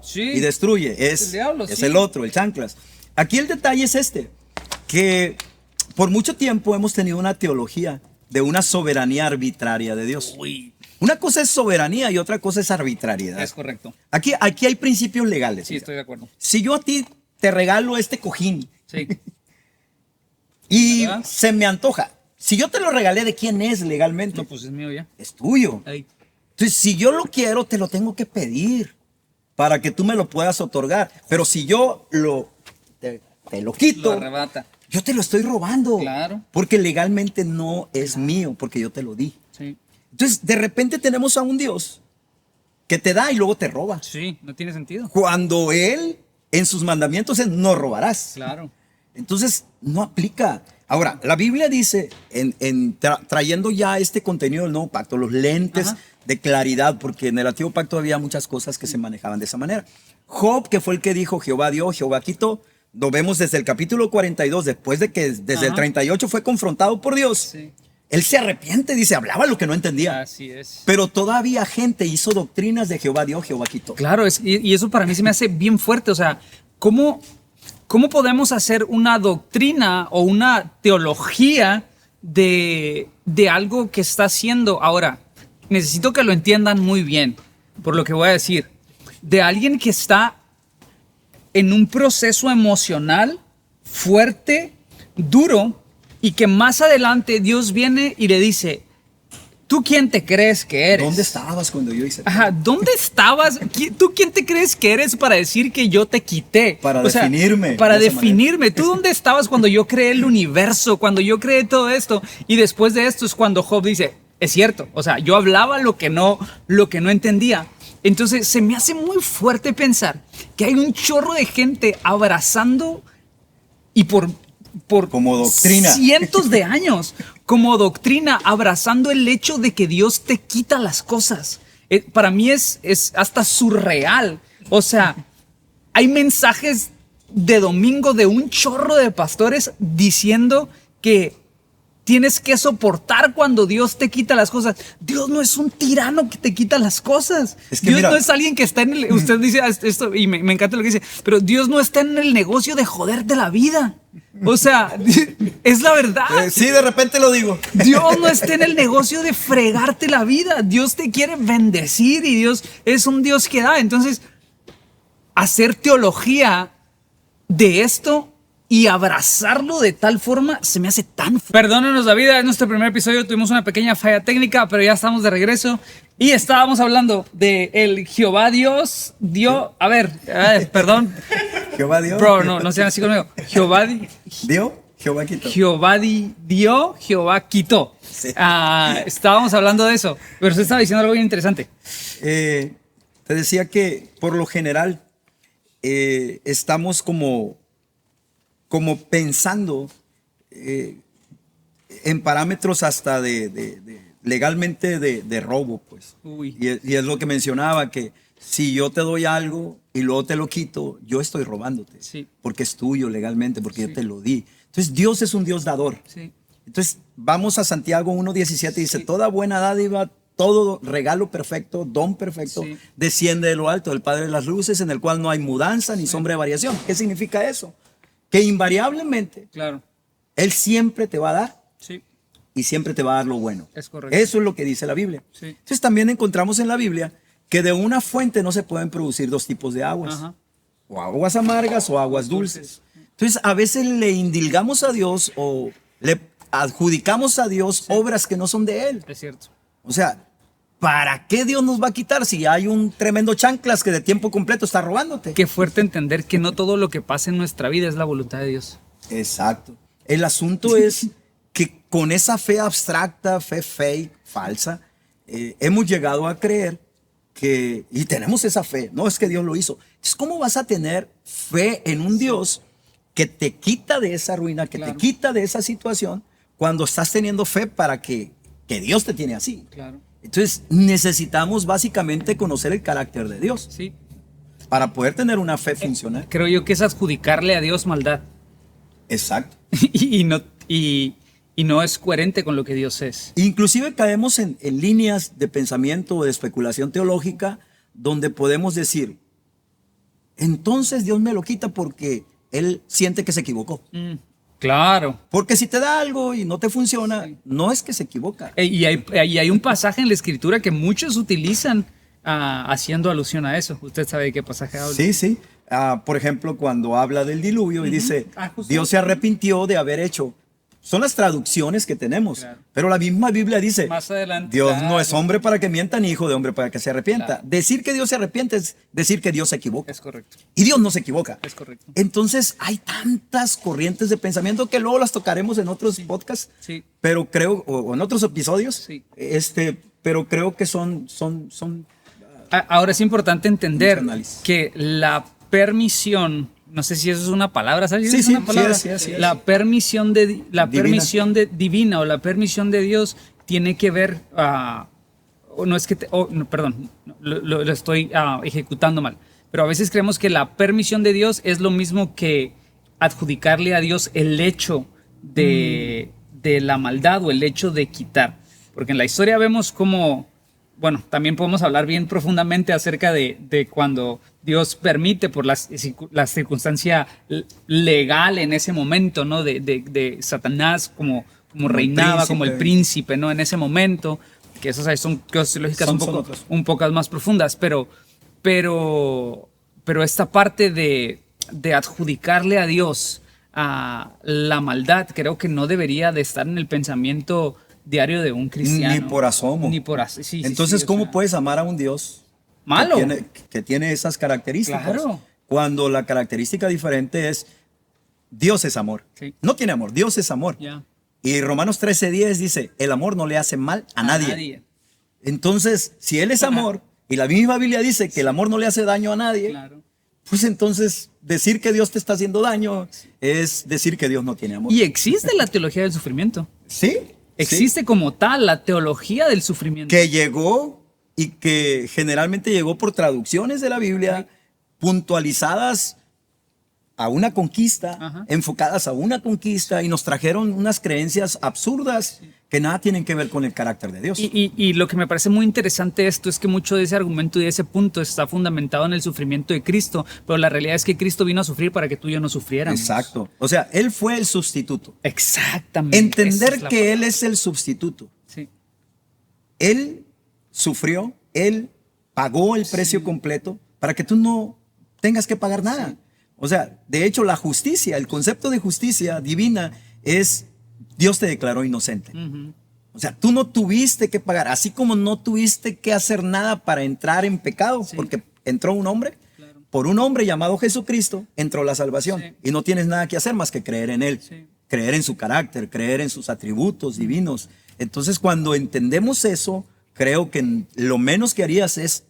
Sí. y destruye. Es el diablo, es sí. el otro, el chanclas. Aquí el detalle es que por mucho tiempo hemos tenido una teología de una soberanía arbitraria de Dios. Uy. Una cosa es soberanía y otra cosa es arbitrariedad. Es correcto. Aquí hay principios legales. Sí, mira. estoy de acuerdo. Si yo a ti te regalo este cojín Sí. y ¿Verdad? se me antoja, si yo te lo regalé, ¿de quién es legalmente? No, pues es mío ya. Es tuyo. Ahí. Entonces, si yo lo quiero, te lo tengo que pedir para que tú me lo puedas otorgar. Pero si yo te lo quito, Lo arrebata. yo te lo estoy robando. Claro. Porque legalmente no es mío, porque yo te lo di. Sí. Entonces, de repente tenemos a un Dios que te da y luego te roba. Sí, no tiene sentido. Cuando Él, en sus mandamientos, es no robarás. Claro. Entonces, no aplica. Ahora, la Biblia dice, trayendo ya este contenido del nuevo pacto, los lentes Ajá. de claridad, porque en el antiguo pacto había muchas cosas que se manejaban de esa manera. Job, que fue el que dijo, Jehová dio, Jehová quitó, lo vemos desde el capítulo 42, después de que desde el Ajá. 38 fue confrontado por Dios. Sí. Él se arrepiente, dice, hablaba lo que no entendía. Así es. Pero todavía gente hizo doctrinas de Jehová dio, Jehová quitó. Claro, y eso para mí se me hace bien fuerte. O sea, ¿cómo podemos hacer una doctrina o una teología de algo que está haciendo? Ahora, necesito que lo entiendan muy bien, por lo que voy a decir. De alguien que está en un proceso emocional fuerte, duro, y que más adelante Dios viene y le dice, ¿tú quién te crees que eres? ¿Dónde estabas cuando yo hice? Ajá, ¿dónde estabas? ¿Tú quién te crees que eres para decir que yo te quité? Para O sea, definirme Para de esa definirme. ¿Tú dónde estabas cuando yo creé el universo? Cuando yo creé todo esto. Y después de esto es cuando Job dice, es cierto. O sea, yo hablaba lo que no entendía. Entonces se me hace muy fuerte pensar que hay un chorro de gente abrazando y por Como doctrina. cientos de años, como doctrina, abrazando el hecho de que Dios te quita las cosas. Para mí es hasta surreal. O sea, hay mensajes de domingo de un chorro de pastores diciendo que tienes que soportar cuando Dios te quita las cosas. Dios no es un tirano que te quita las cosas. Es que Dios mira, no es alguien que está en el... Usted dice esto y me encanta lo que dice, pero Dios no está en el negocio de joderte la vida. O sea, es la verdad. Sí, de repente lo digo. Dios no está en el negocio de fregarte la vida. Dios te quiere bendecir y Dios es un Dios que da. Entonces, hacer teología de esto y abrazarlo de tal forma se me hace tan... Perdónenos la vida, es nuestro primer episodio, tuvimos una pequeña falla técnica, pero ya estamos de regreso y estábamos hablando de el Jehová Dios dio... A ver, perdón. Jehová dio. Bro, no sean así conmigo. Jehová dio, Jehová quitó. Jehová dio, Jehová quitó. Sí. Estábamos hablando de eso, pero usted estaba diciendo algo bien interesante. Te decía que por lo general estamos como pensando en parámetros hasta legalmente de robo, pues. Uy. Y es lo que mencionaba, que si yo te doy algo y luego te lo quito, yo estoy robándote. Sí. Porque es tuyo legalmente, porque Sí. yo te lo di. Entonces Dios es un Dios dador. Sí. Entonces vamos a Santiago 1:17, dice, Sí. toda buena dádiva, todo regalo perfecto, don perfecto, Sí. desciende de lo alto, del Padre de las luces, en el cual no hay mudanza ni sombra de variación. ¿Qué significa eso? Que invariablemente Claro. Él siempre te va a dar Sí. y siempre te va a dar lo bueno. Es correcto. Eso es lo que dice la Biblia. Sí. Entonces también encontramos en la Biblia que de una fuente no se pueden producir dos tipos de aguas. Ajá. O aguas amargas o aguas dulces. Entonces a veces le indilgamos a Dios o le adjudicamos a Dios obras que no son de Él. Es cierto. O sea, ¿para qué Dios nos va a quitar si hay un tremendo chanclas que de tiempo completo está robándote? Qué fuerte entender que no todo lo que pasa en nuestra vida es la voluntad de Dios. Exacto. El asunto es que con esa fe abstracta, fe fake, falsa, hemos llegado a creer y tenemos esa fe, no es que Dios lo hizo. Entonces, ¿cómo vas a tener fe en un Dios que te quita de esa ruina, que te quita de esa situación, cuando estás teniendo fe para que Dios te tiene así? Claro. Entonces, necesitamos básicamente conocer el carácter de Dios Sí. para poder tener una fe funcional. Creo yo que es adjudicarle a Dios maldad. Exacto. y no es coherente con lo que Dios es. Inclusive caemos en líneas de pensamiento o de especulación teológica donde podemos decir, entonces Dios me lo quita porque Él siente que se equivocó. Claro. Porque si te da algo y no te funciona, no es que se equivoca. Y hay un pasaje en la Escritura que muchos utilizan haciendo alusión a eso. ¿Usted sabe de qué pasaje habla? Sí, sí. Por ejemplo, cuando habla del diluvio y dice, Justo. Dios se arrepintió de haber hecho. Son las traducciones que tenemos. Claro. Pero la misma Biblia dice, Más adelante, Dios claro. no es hombre para que mienta, ni hijo de hombre para que se arrepienta. Claro. Decir que Dios se arrepiente es decir que Dios se equivoca. Es correcto. Y Dios no se equivoca. Es correcto. Entonces hay tantas corrientes de pensamiento que luego las tocaremos en otros podcasts, Sí. pero creo, o en otros episodios, Sí. pero creo que son Ahora es importante entender Mucho análisis. que la permisión, no sé si eso es una palabra, ¿sabes? Sí, ¿Es sí, una palabra? sí es. La permisión divina o la permisión de Dios tiene que ver, o no es que, no, perdón, lo estoy ejecutando mal, pero a veces creemos que la permisión de Dios es lo mismo que adjudicarle a Dios el hecho de la maldad o el hecho de quitar, porque en la historia vemos cómo, bueno, también podemos hablar bien profundamente acerca de cuando Dios permite por la circunstancia legal en ese momento, ¿no? De Satanás como reinaba, como el príncipe, ¿no? En ese momento, que esas son cosas teológicas un poco más profundas, pero esta parte de adjudicarle a Dios a la maldad, creo que no debería de estar en el pensamiento diario de un cristiano. Ni por asomo. Ni por asomo. Sí, Entonces, sí, ¿cómo puedes amar a un Dios malo que tiene esas características? Claro. Cuando la característica diferente es Dios es amor. Sí. No tiene amor, Dios es amor. Ya. Y Romanos 13:10 dice, el amor no le hace mal a nadie. Entonces, si Él es amor, y la misma Biblia dice que el amor no le hace daño a nadie, Claro. pues entonces decir que Dios te está haciendo daño es decir que Dios no tiene amor. Y existe la teología del sufrimiento. Sí. Existe como tal la teología del sufrimiento. Que llegó y que generalmente llegó por traducciones de la Biblia puntualizadas a una conquista, Ajá. enfocadas a una conquista, y nos trajeron unas creencias absurdas que nada tienen que ver con el carácter de Dios. Y lo que me parece muy interesante de esto es que mucho de ese argumento y de ese punto está fundamentado en el sufrimiento de Cristo, pero la realidad es que Cristo vino a sufrir para que tú y yo no sufriéramos. Exacto. O sea, Él fue el sustituto. Exactamente. Entender Esa es la que Él palabra. es el sustituto. Sí. Él sufrió, Él pagó el precio completo para que tú no tengas que pagar nada. Sí. O sea, de hecho, la justicia, el concepto de justicia divina es Dios te declaró inocente. Ujú. O sea, tú no tuviste que pagar, así como no tuviste que hacer nada para entrar en pecado, Sí. porque entró un hombre, Claro. por un hombre llamado Jesucristo, entró la salvación. Sí. Y no tienes nada que hacer más que creer en Él, Sí. creer en su carácter, creer en sus atributos divinos. Entonces, cuando entendemos eso, creo que lo menos que harías es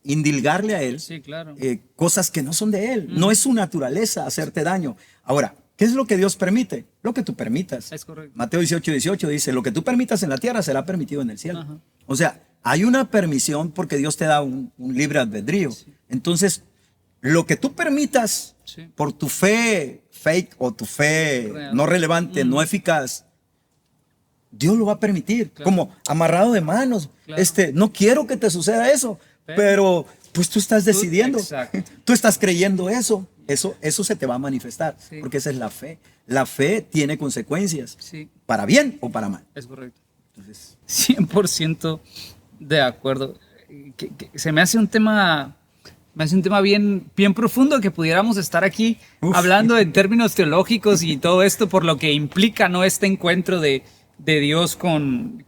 indilgarle a Él Sí, claro. cosas que no son de Él. No es su naturaleza hacerte daño. Ahora, ¿qué es lo que Dios permite? Lo que tú permitas. Es correcto. Mateo 18:18 dice, lo que tú permitas en la tierra será permitido en el cielo. Ajá. O sea, hay una permisión porque Dios te da un libre albedrío. Entonces, lo que tú permitas Sí. por tu fe fake o tu fe Real. no relevante, no eficaz, Dios lo va a permitir, Claro. como amarrado de manos. Claro. No quiero que te suceda eso, pero pues tú estás decidiendo. Exacto. Tú estás creyendo eso. Eso se te va a manifestar, Sí. porque esa es la fe. La fe tiene consecuencias, Sí, para bien o para mal. es correcto. Entonces, 100% de acuerdo. Se me hace un tema, bien profundo que pudiéramos estar aquí Uf. hablando en términos teológicos y todo esto por lo que implica, ¿no? Este encuentro de Dios con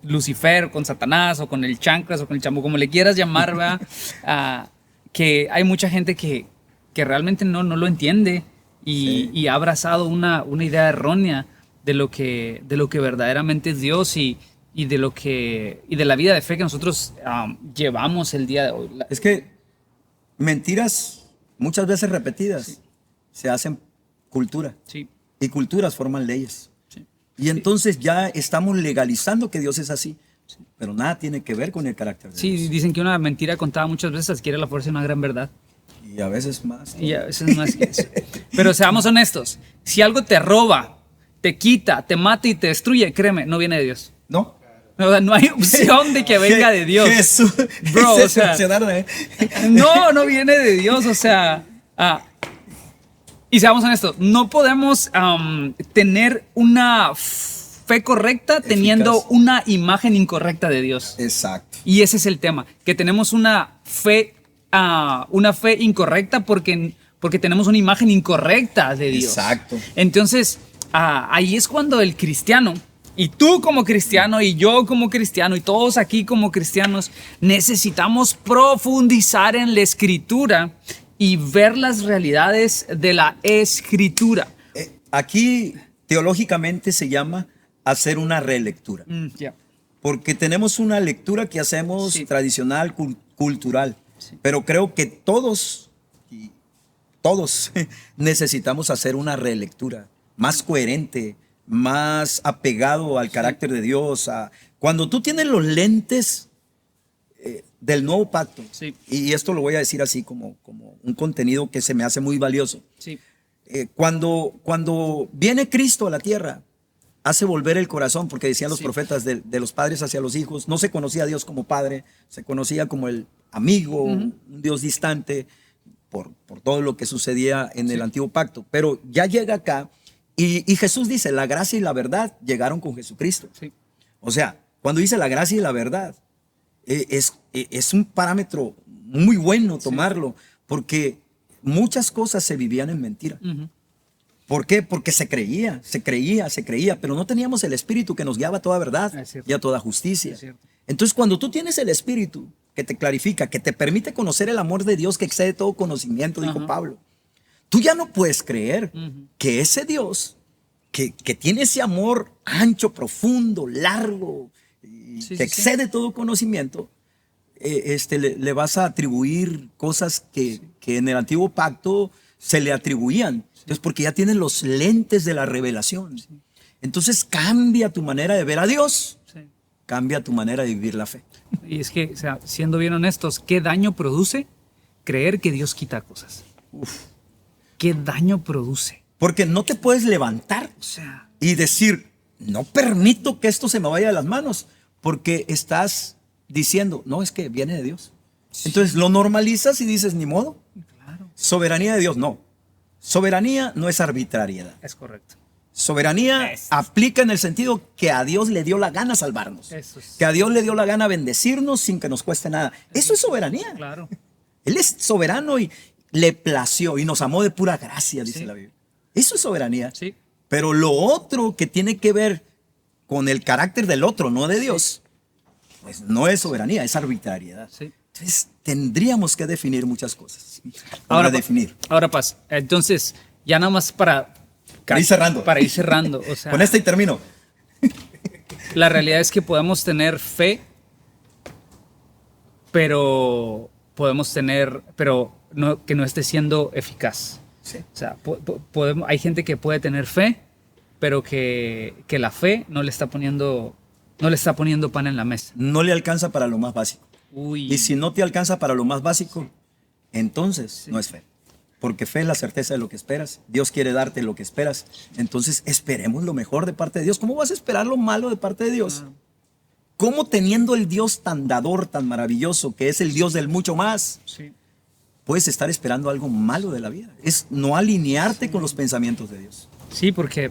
Lucifer, con Satanás, o con el chanclas, o con el chamo, como le quieras llamar, ¿verdad? Que hay mucha gente que realmente no lo entiende y ha abrazado una idea errónea de lo que verdaderamente es Dios, y y de lo que y de la vida de fe que nosotros llevamos el día de hoy. Es que mentiras muchas veces repetidas se hacen cultura Sí, y culturas forman leyes. sí. Y entonces ya estamos legalizando que Dios es así, pero nada tiene que ver con el carácter de Sí, Dios. dicen que una mentira contada muchas veces adquiere la fuerza de una gran verdad. Y a veces más. Y a veces más que eso. Pero seamos honestos, si algo te roba, te quita, te mata y te destruye, créeme, no viene de Dios. ¿No? O sea, no hay opción de que venga de Dios. Jesús. Bro, Se o sea, decepcionaron, ¿eh? no viene de Dios, o sea. Y seamos honestos, no podemos tener una fe correcta teniendo Eficaz. una imagen incorrecta de Dios. Exacto. Y ese es el tema, que tenemos una fe incorrecta porque tenemos una imagen incorrecta de Dios. Exacto. Entonces, ahí es cuando el cristiano, y tú como cristiano, y yo como cristiano, y todos aquí como cristianos, necesitamos profundizar en la escritura y ver las realidades de la escritura. Aquí teológicamente se llama hacer una relectura. Ya. Porque tenemos una lectura que hacemos Sí. tradicional, cultural. Sí. Pero creo que todos necesitamos hacer una relectura más coherente, más apegado al carácter de Dios. Cuando tú tienes los lentes del nuevo pacto, Sí. y esto lo voy a decir así como un contenido que se me hace muy valioso. Sí. Cuando viene Cristo a la tierra, hace volver el corazón, porque decían los Sí. profetas de los padres hacia los hijos. No se conocía a Dios como padre, se conocía como el amigo, un Dios distante por todo lo que sucedía en el antiguo pacto. Pero ya llega acá y Jesús dice, la gracia y la verdad llegaron con Jesucristo. Sí. O sea, cuando dice la gracia y la verdad, es un parámetro muy bueno tomarlo, porque muchas cosas se vivían en mentira. Ujú. ¿Por qué? Porque se creía, pero no teníamos el Espíritu que nos guiaba a toda verdad Es cierto. y a toda justicia. Es cierto. Entonces, cuando tú tienes el Espíritu que te clarifica, que te permite conocer el amor de Dios que excede todo conocimiento, dijo Ajá. Pablo, tú ya no puedes creer Ujú. que ese Dios que tiene ese amor ancho, profundo, largo, y Sí, que sí, sí. excede todo conocimiento, le vas a atribuir cosas que en el antiguo pacto se le atribuían. Entonces, porque ya tienes los lentes de la revelación. Entonces cambia tu manera de ver a Dios, Sí. cambia tu manera de vivir la fe. Y es que, o sea, siendo bien honestos, ¿qué daño produce creer que Dios quita cosas? ¿Qué daño produce? Porque no te puedes levantar O sea, y decir, no permito que esto se me vaya de las manos, porque estás diciendo, no, es que viene de Dios. Entonces lo normalizas y dices, ni modo. claro, Soberanía de Dios, no. Soberanía no es arbitrariedad. es correcto. Soberanía Eso. aplica en el sentido que a Dios le dio la gana salvarnos. Eso es. Que a Dios le dio la gana bendecirnos sin que nos cueste nada. Eso es soberanía. Claro. Él es soberano y le plació y nos amó de pura gracia, dice Sí. la Biblia. Eso es soberanía. Sí. Pero lo otro que tiene que ver con el carácter del otro, no de Dios, pues no es soberanía, es arbitrariedad. Sí. Entonces tendríamos que definir muchas cosas. Ahora, definir. Ahora, Paz, entonces, ya nada más para Para ir cerrando. Para ir cerrando. O sea, Con esta y termino. la realidad es que podemos tener fe, pero que no esté siendo eficaz. Sí. O sea, hay gente que puede tener fe, pero que la fe no le está poniendo pan en la mesa. No le alcanza para lo más básico. Uy. Y si no te alcanza para lo más básico, entonces no es fe. Porque fe es la certeza de lo que esperas. Dios quiere darte lo que esperas. Entonces esperemos lo mejor de parte de Dios. ¿Cómo vas a esperar lo malo de parte de Dios? ¿Cómo teniendo el Dios tan dador, tan maravilloso, que es el Dios del mucho más, Sí. puedes estar esperando algo malo de la vida? Es no alinearte con los pensamientos de Dios. Sí, porque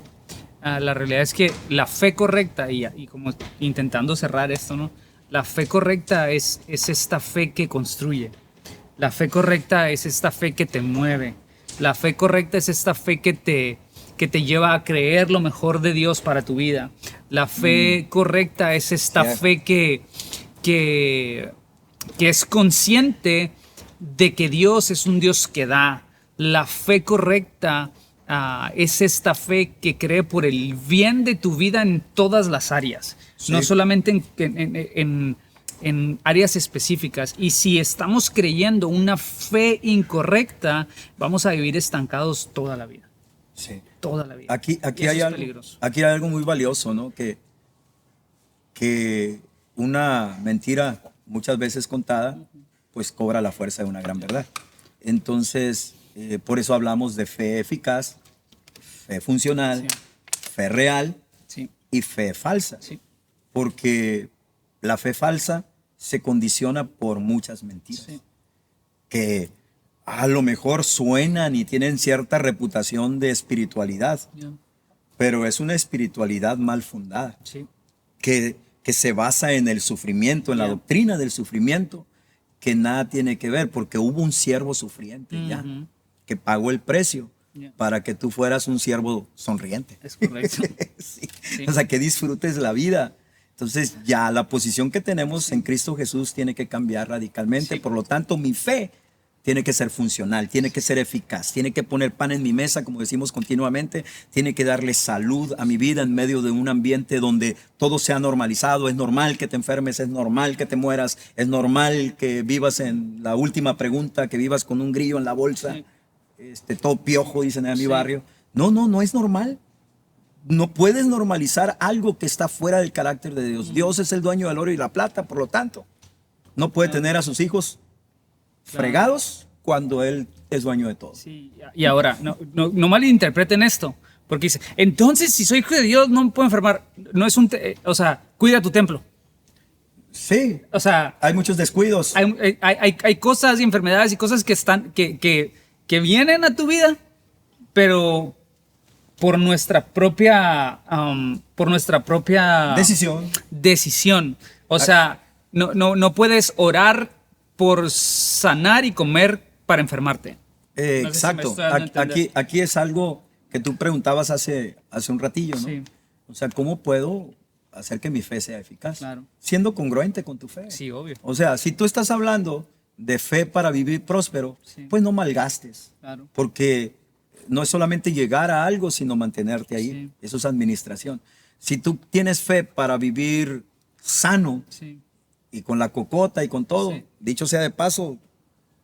la realidad es que la fe correcta, y como intentando cerrar esto, ¿no? La fe correcta es esta fe que construye. La fe correcta es esta fe que te mueve. La fe correcta es esta fe que te lleva a creer lo mejor de Dios para tu vida. La fe correcta es esta Cierto. fe que es consciente de que Dios es un Dios que da. La fe correcta es esta fe que cree por el bien de tu vida en todas las áreas. Sí. no solamente en áreas específicas. Y si estamos creyendo una fe incorrecta, vamos a vivir estancados toda la vida. Sí. Toda la vida. Aquí Y eso hay es algo, peligroso. aquí hay algo muy valioso, ¿no? Que una mentira muchas veces contada, pues cobra la fuerza de una gran verdad. Entonces, por eso hablamos de fe eficaz, fe funcional, Sí. fe real Sí, y fe falsa. sí, Porque la fe falsa se condiciona por muchas mentiras. sí. Que a lo mejor suenan y tienen cierta reputación de espiritualidad, Ya, pero es una espiritualidad mal fundada, sí, que se basa en el sufrimiento, en la Ya. doctrina del sufrimiento, que nada tiene que ver, porque hubo un siervo sufriente ya, Ujú. que pagó el precio Ya. para que tú fueras un siervo sonriente. Es correcto. Sí. Sí. O sea, que disfrutes la vida. Entonces ya la posición que tenemos en Cristo Jesús tiene que cambiar radicalmente. Sí. Por lo tanto, mi fe tiene que ser funcional, tiene que ser eficaz, tiene que poner pan en mi mesa, como decimos continuamente, tiene que darle salud a mi vida en medio de un ambiente donde todo sea normalizado. Es normal que te enfermes, es normal que te mueras, es normal que vivas en la última pregunta, que vivas con un grillo en la bolsa, Sí. todo piojo, dicen en mi Sí. barrio. No es normal. No puedes normalizar algo que está fuera del carácter de Dios. Dios es el dueño del oro y la plata, por lo tanto, no puede tener a sus hijos fregados cuando Él es dueño de todo. Sí, y ahora, no malinterpreten esto, porque dice, entonces si soy hijo de Dios no me puedo enfermar. No es o sea, cuida tu templo. Sí, O sea, hay muchos descuidos. hay cosas y enfermedades y cosas que están, que vienen a tu vida, pero por nuestra propia Decisión. decisión. O sea, no puedes orar por sanar y comer para enfermarte. No sé si me Exacto. estoy dando a entender. Aquí es algo que tú preguntabas hace un ratillo, ¿no? Sí. O sea, ¿cómo puedo hacer que mi fe sea eficaz? Claro. Siendo congruente con tu fe. Sí, obvio. O sea, si tú estás hablando de fe para vivir próspero, Sí. pues no malgastes. Claro. Porque no es solamente llegar a algo, sino mantenerte ahí. Sí. Eso es administración. Si tú tienes fe para vivir sano Sí. y con la cocota y con todo, Sí. dicho sea de paso,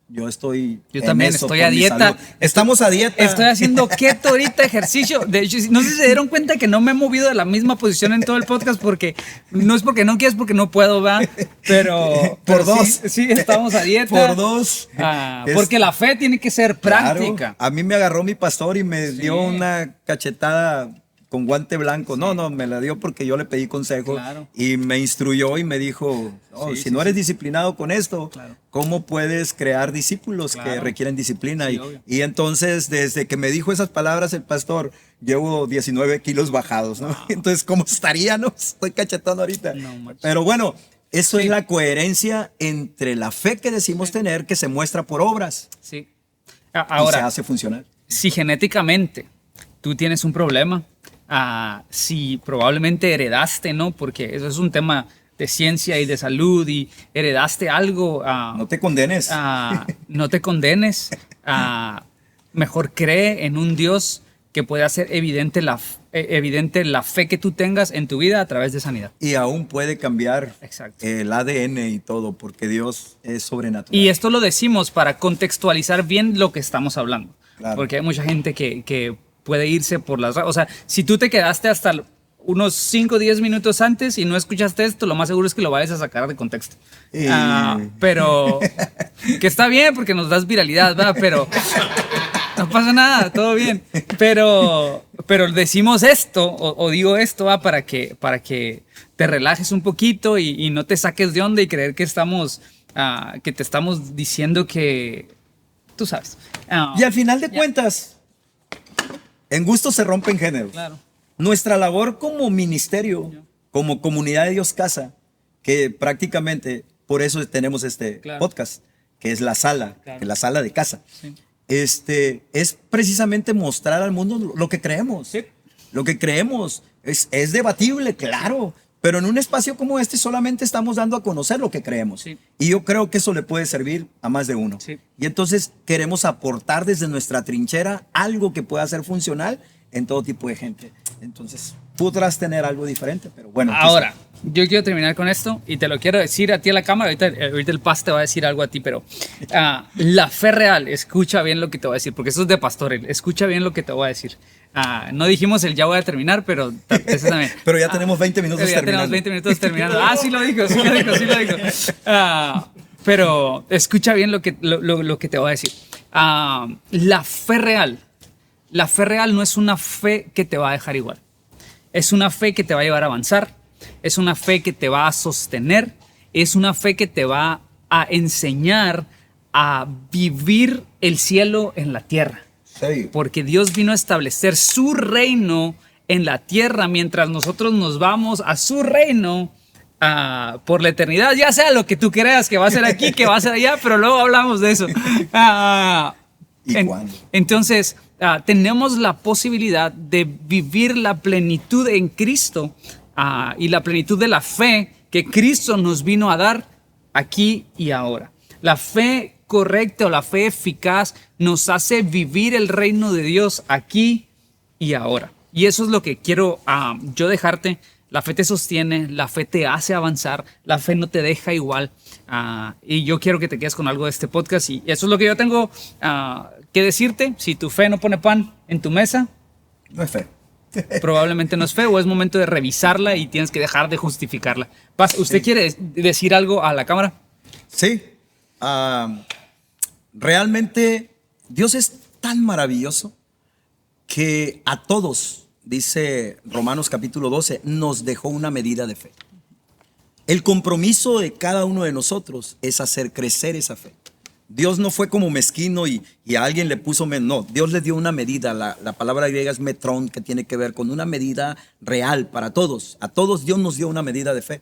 yo estoy. Yo en también eso estoy por a mi dieta. salud. Estamos a dieta. Estoy haciendo keto ahorita, ejercicio. De hecho, no sé si se dieron cuenta que no me he movido de la misma posición en todo el podcast porque no es porque no quieras, porque no puedo, ¿va? Pero Por sí, dos. Sí, estamos a dieta. Por dos. Es- Porque la fe tiene que ser Claro, práctica. a mí me agarró mi pastor y me Sí. dio una cachetada con guante blanco. No, me la dio porque yo le pedí consejo Claro. y me instruyó y me dijo, Sí, si sí, no eres sí. disciplinado con esto, Claro. ¿cómo puedes crear discípulos que Claro. requieren disciplina? Sí, Y, obvio. y entonces, desde que me dijo esas palabras el pastor, llevo 19 kilos bajados, ¿no? Entonces, ¿cómo estaría, no? Estoy cachetando ahorita. No, macho. Pero bueno, eso Sí. es la coherencia entre la fe que decimos tener, que se muestra por obras Sí. y se Ahora, hace funcionar. si genéticamente tú tienes un problema, si probablemente heredaste, ¿no? Porque eso es un tema de ciencia y de salud y heredaste algo, No te condenes. no te condenes, mejor cree en un Dios que puede hacer evidente la fe que tú tengas en tu vida a través de sanidad. Y aún puede cambiar Exacto. el ADN y todo, porque Dios es sobrenatural. Y esto lo decimos para contextualizar bien lo que estamos hablando. Claro. Porque hay mucha gente que puede irse por las... O sea, si tú te quedaste hasta unos 5 o 10 minutos antes y no escuchaste esto, lo más seguro es que lo vayas a sacar de contexto. Y- Pero... Que está bien porque nos das viralidad, ¿verdad? Pero... No pasa nada, todo bien. Pero decimos esto, o digo esto, ¿va? Para que te relajes un poquito y no te saques de onda y creer que que te estamos diciendo que... Tú sabes. Y al final de Ya. cuentas, en gusto se rompen géneros. Claro. Nuestra labor como ministerio, Ya. como comunidad de Dios Casa, que prácticamente por eso tenemos este Claro. podcast, que es la sala, Claro. que es la sala de casa. Sí. Es precisamente mostrar al mundo lo que creemos. Sí. Lo que creemos es debatible, claro, pero en un espacio como este solamente estamos dando a conocer lo que creemos. Sí. Y yo creo que eso le puede servir a más de uno. Sí. Y entonces queremos aportar desde nuestra trinchera algo que pueda ser funcional en todo tipo de gente. Entonces, podrás tener algo diferente, pero bueno. Ahora, yo quiero terminar con esto y te lo quiero decir a ti a la cámara. Ahorita el Paz te va a decir algo a ti, pero la fe real, escucha bien lo que te voy a decir, porque eso es de pastor, escucha bien lo que te voy a decir. No dijimos el ya voy a terminar, pero eso también. Pero ya tenemos 20 minutos ya terminando. Tenemos 20 minutos terminando. Sí lo dijo. Pero escucha bien lo que te voy a decir. La fe real no es una fe que te va a dejar igual. Es una fe que te va a llevar a avanzar. Es una fe que te va a sostener. Es una fe que te va a enseñar a vivir el cielo en la tierra. Sí. Porque Dios vino a establecer su reino en la tierra mientras nosotros nos vamos a su reino por la eternidad, ya sea lo que tú creas que va a ser aquí, que va a ser allá, pero luego hablamos de eso. ¿Y cuándo? Entonces, tenemos la posibilidad de vivir la plenitud en Cristo y la plenitud de la fe que Cristo nos vino a dar aquí y ahora. La fe correcta o la fe eficaz nos hace vivir el reino de Dios aquí y ahora. Y eso es lo que quiero yo dejarte. La fe te sostiene, la fe te hace avanzar, la fe no te deja igual. Y yo quiero que te quedes con algo de este podcast. Y eso es lo que yo tengo que decirte. Si tu fe no pone pan en tu mesa, no es fe. Probablemente no es fe o es momento de revisarla y tienes que dejar de justificarla. Paz, ¿usted quiere decir algo a la cámara? Sí. Realmente Dios es tan maravilloso que a todos, dice Romanos capítulo 12, nos dejó una medida de fe. El compromiso de cada uno de nosotros es hacer crecer esa fe. Dios no fue como mezquino y a alguien le puso, no, Dios le dio una medida. La palabra griega es metrón, que tiene que ver con una medida real para todos. A todos Dios nos dio una medida de fe.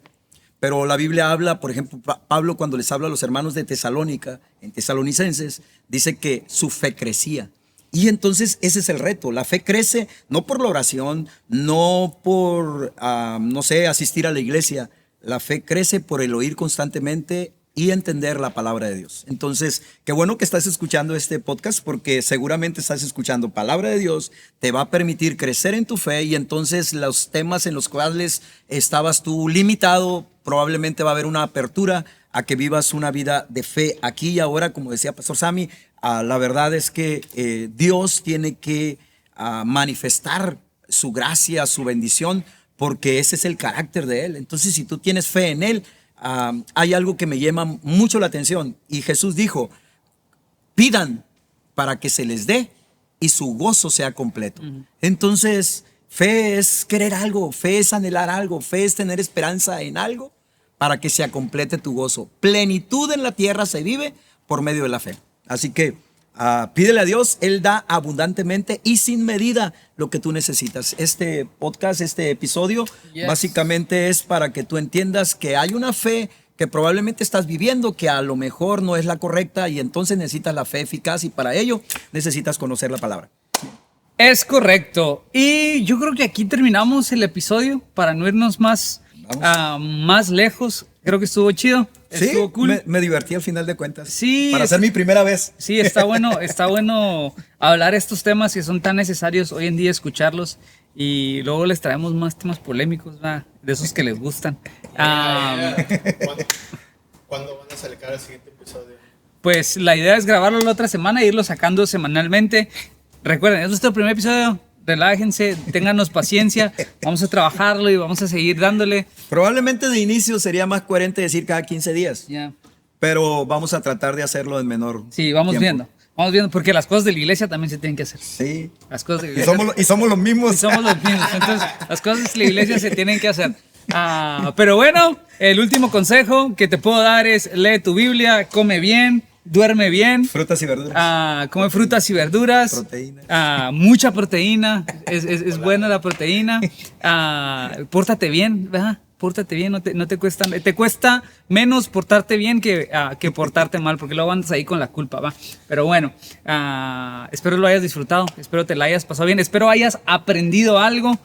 Pero la Biblia habla, por ejemplo, Pablo cuando les habla a los hermanos de Tesalónica, en Tesalonicenses, dice que su fe crecía. Y entonces ese es el reto. La fe crece no por la oración, no por, no sé, asistir a la iglesia. La fe crece por el oír constantemente y entender la palabra de Dios. Entonces, qué bueno que estás escuchando este podcast porque seguramente estás escuchando palabra de Dios, te va a permitir crecer en tu fe y entonces los temas en los cuales estabas tú limitado, probablemente va a haber una apertura a que vivas una vida de fe aquí y ahora, como decía Pastor Sammy. La verdad es que Dios tiene que manifestar su gracia, su bendición, porque ese es el carácter de Él. Entonces, si tú tienes fe en Él, hay algo que me llama mucho la atención. Y Jesús dijo, pidan para que se les dé y su gozo sea completo. Entonces, fe es querer algo, fe es anhelar algo, fe es tener esperanza en algo para que se complete tu gozo. Plenitud en la tierra se vive por medio de la fe. Así que pídele a Dios, Él da abundantemente y sin medida lo que tú necesitas. Este podcast, este episodio, básicamente es para que tú entiendas que hay una fe que probablemente estás viviendo, que a lo mejor no es la correcta y entonces necesitas la fe eficaz y para ello necesitas conocer la palabra. Es correcto. Y yo creo que aquí terminamos el episodio para no irnos más lejos. Creo que estuvo chido. Sí, estuvo cool. Me divertí al final de cuentas. Sí. Para ser mi primera vez. Sí, está bueno hablar estos temas que son tan necesarios hoy en día, escucharlos. Y luego les traemos más temas polémicos, ¿verdad? De esos que les gustan. ¿Cuándo van a sacar el siguiente episodio? Pues la idea es grabarlo la otra semana e irlo sacando semanalmente. Recuerden, es nuestro primer episodio. Relájense, ténganos paciencia, vamos a trabajarlo y vamos a seguir dándole. Probablemente de inicio sería más coherente decir cada 15 días, pero vamos a tratar de hacerlo en menor vamos tiempo. viendo, porque las cosas de la iglesia también se tienen que hacer. Sí. Las cosas de la iglesia, y somos los mismos. Entonces las cosas de la iglesia se tienen que hacer. Pero bueno, el último consejo que te puedo dar es lee tu Biblia, come bien, duerme bien. Frutas y verduras. Come frutas y verduras. Proteína. Mucha proteína. Es buena la proteína. Pórtate bien, ¿verdad? Pórtate bien, no te cuesta. Te cuesta menos portarte bien que portarte mal, porque luego andas ahí con la culpa, ¿va? Pero bueno, espero lo hayas disfrutado. Espero te la hayas pasado bien. Espero hayas aprendido algo,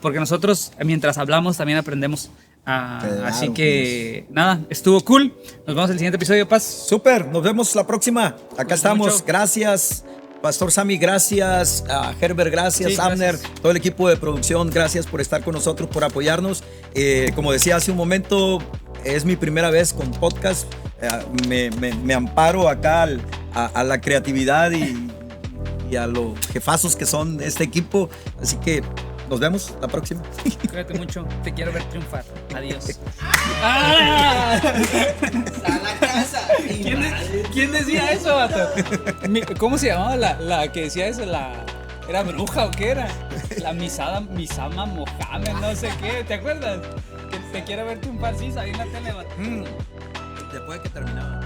porque nosotros, mientras hablamos, también aprendemos. Claro, así que nada, estuvo cool. Nos vemos en el siguiente episodio, Paz. Súper, nos vemos la próxima. Acá estamos. Mucho. Gracias Pastor Sammy, gracias. Herbert, gracias. Sí, Abner, gracias. todo el equipo de producción, gracias por estar con nosotros, por apoyarnos. Como decía hace un momento, es mi primera vez con podcast. Me amparo acá a la creatividad y a los jefazos que son de este equipo. Así que nos vemos la próxima. Cuídate mucho. Te quiero ver triunfar. Adiós. ¡Ah! A la casa. ¿Quién decía eso, vato? ¿Cómo se llamaba la que decía eso? ¿Era bruja o qué era? La Misama Mohamed, no sé qué. ¿Te acuerdas? Que te quiero ver triunfar. Sí, sabía en la tele, vato. Después de que terminaba.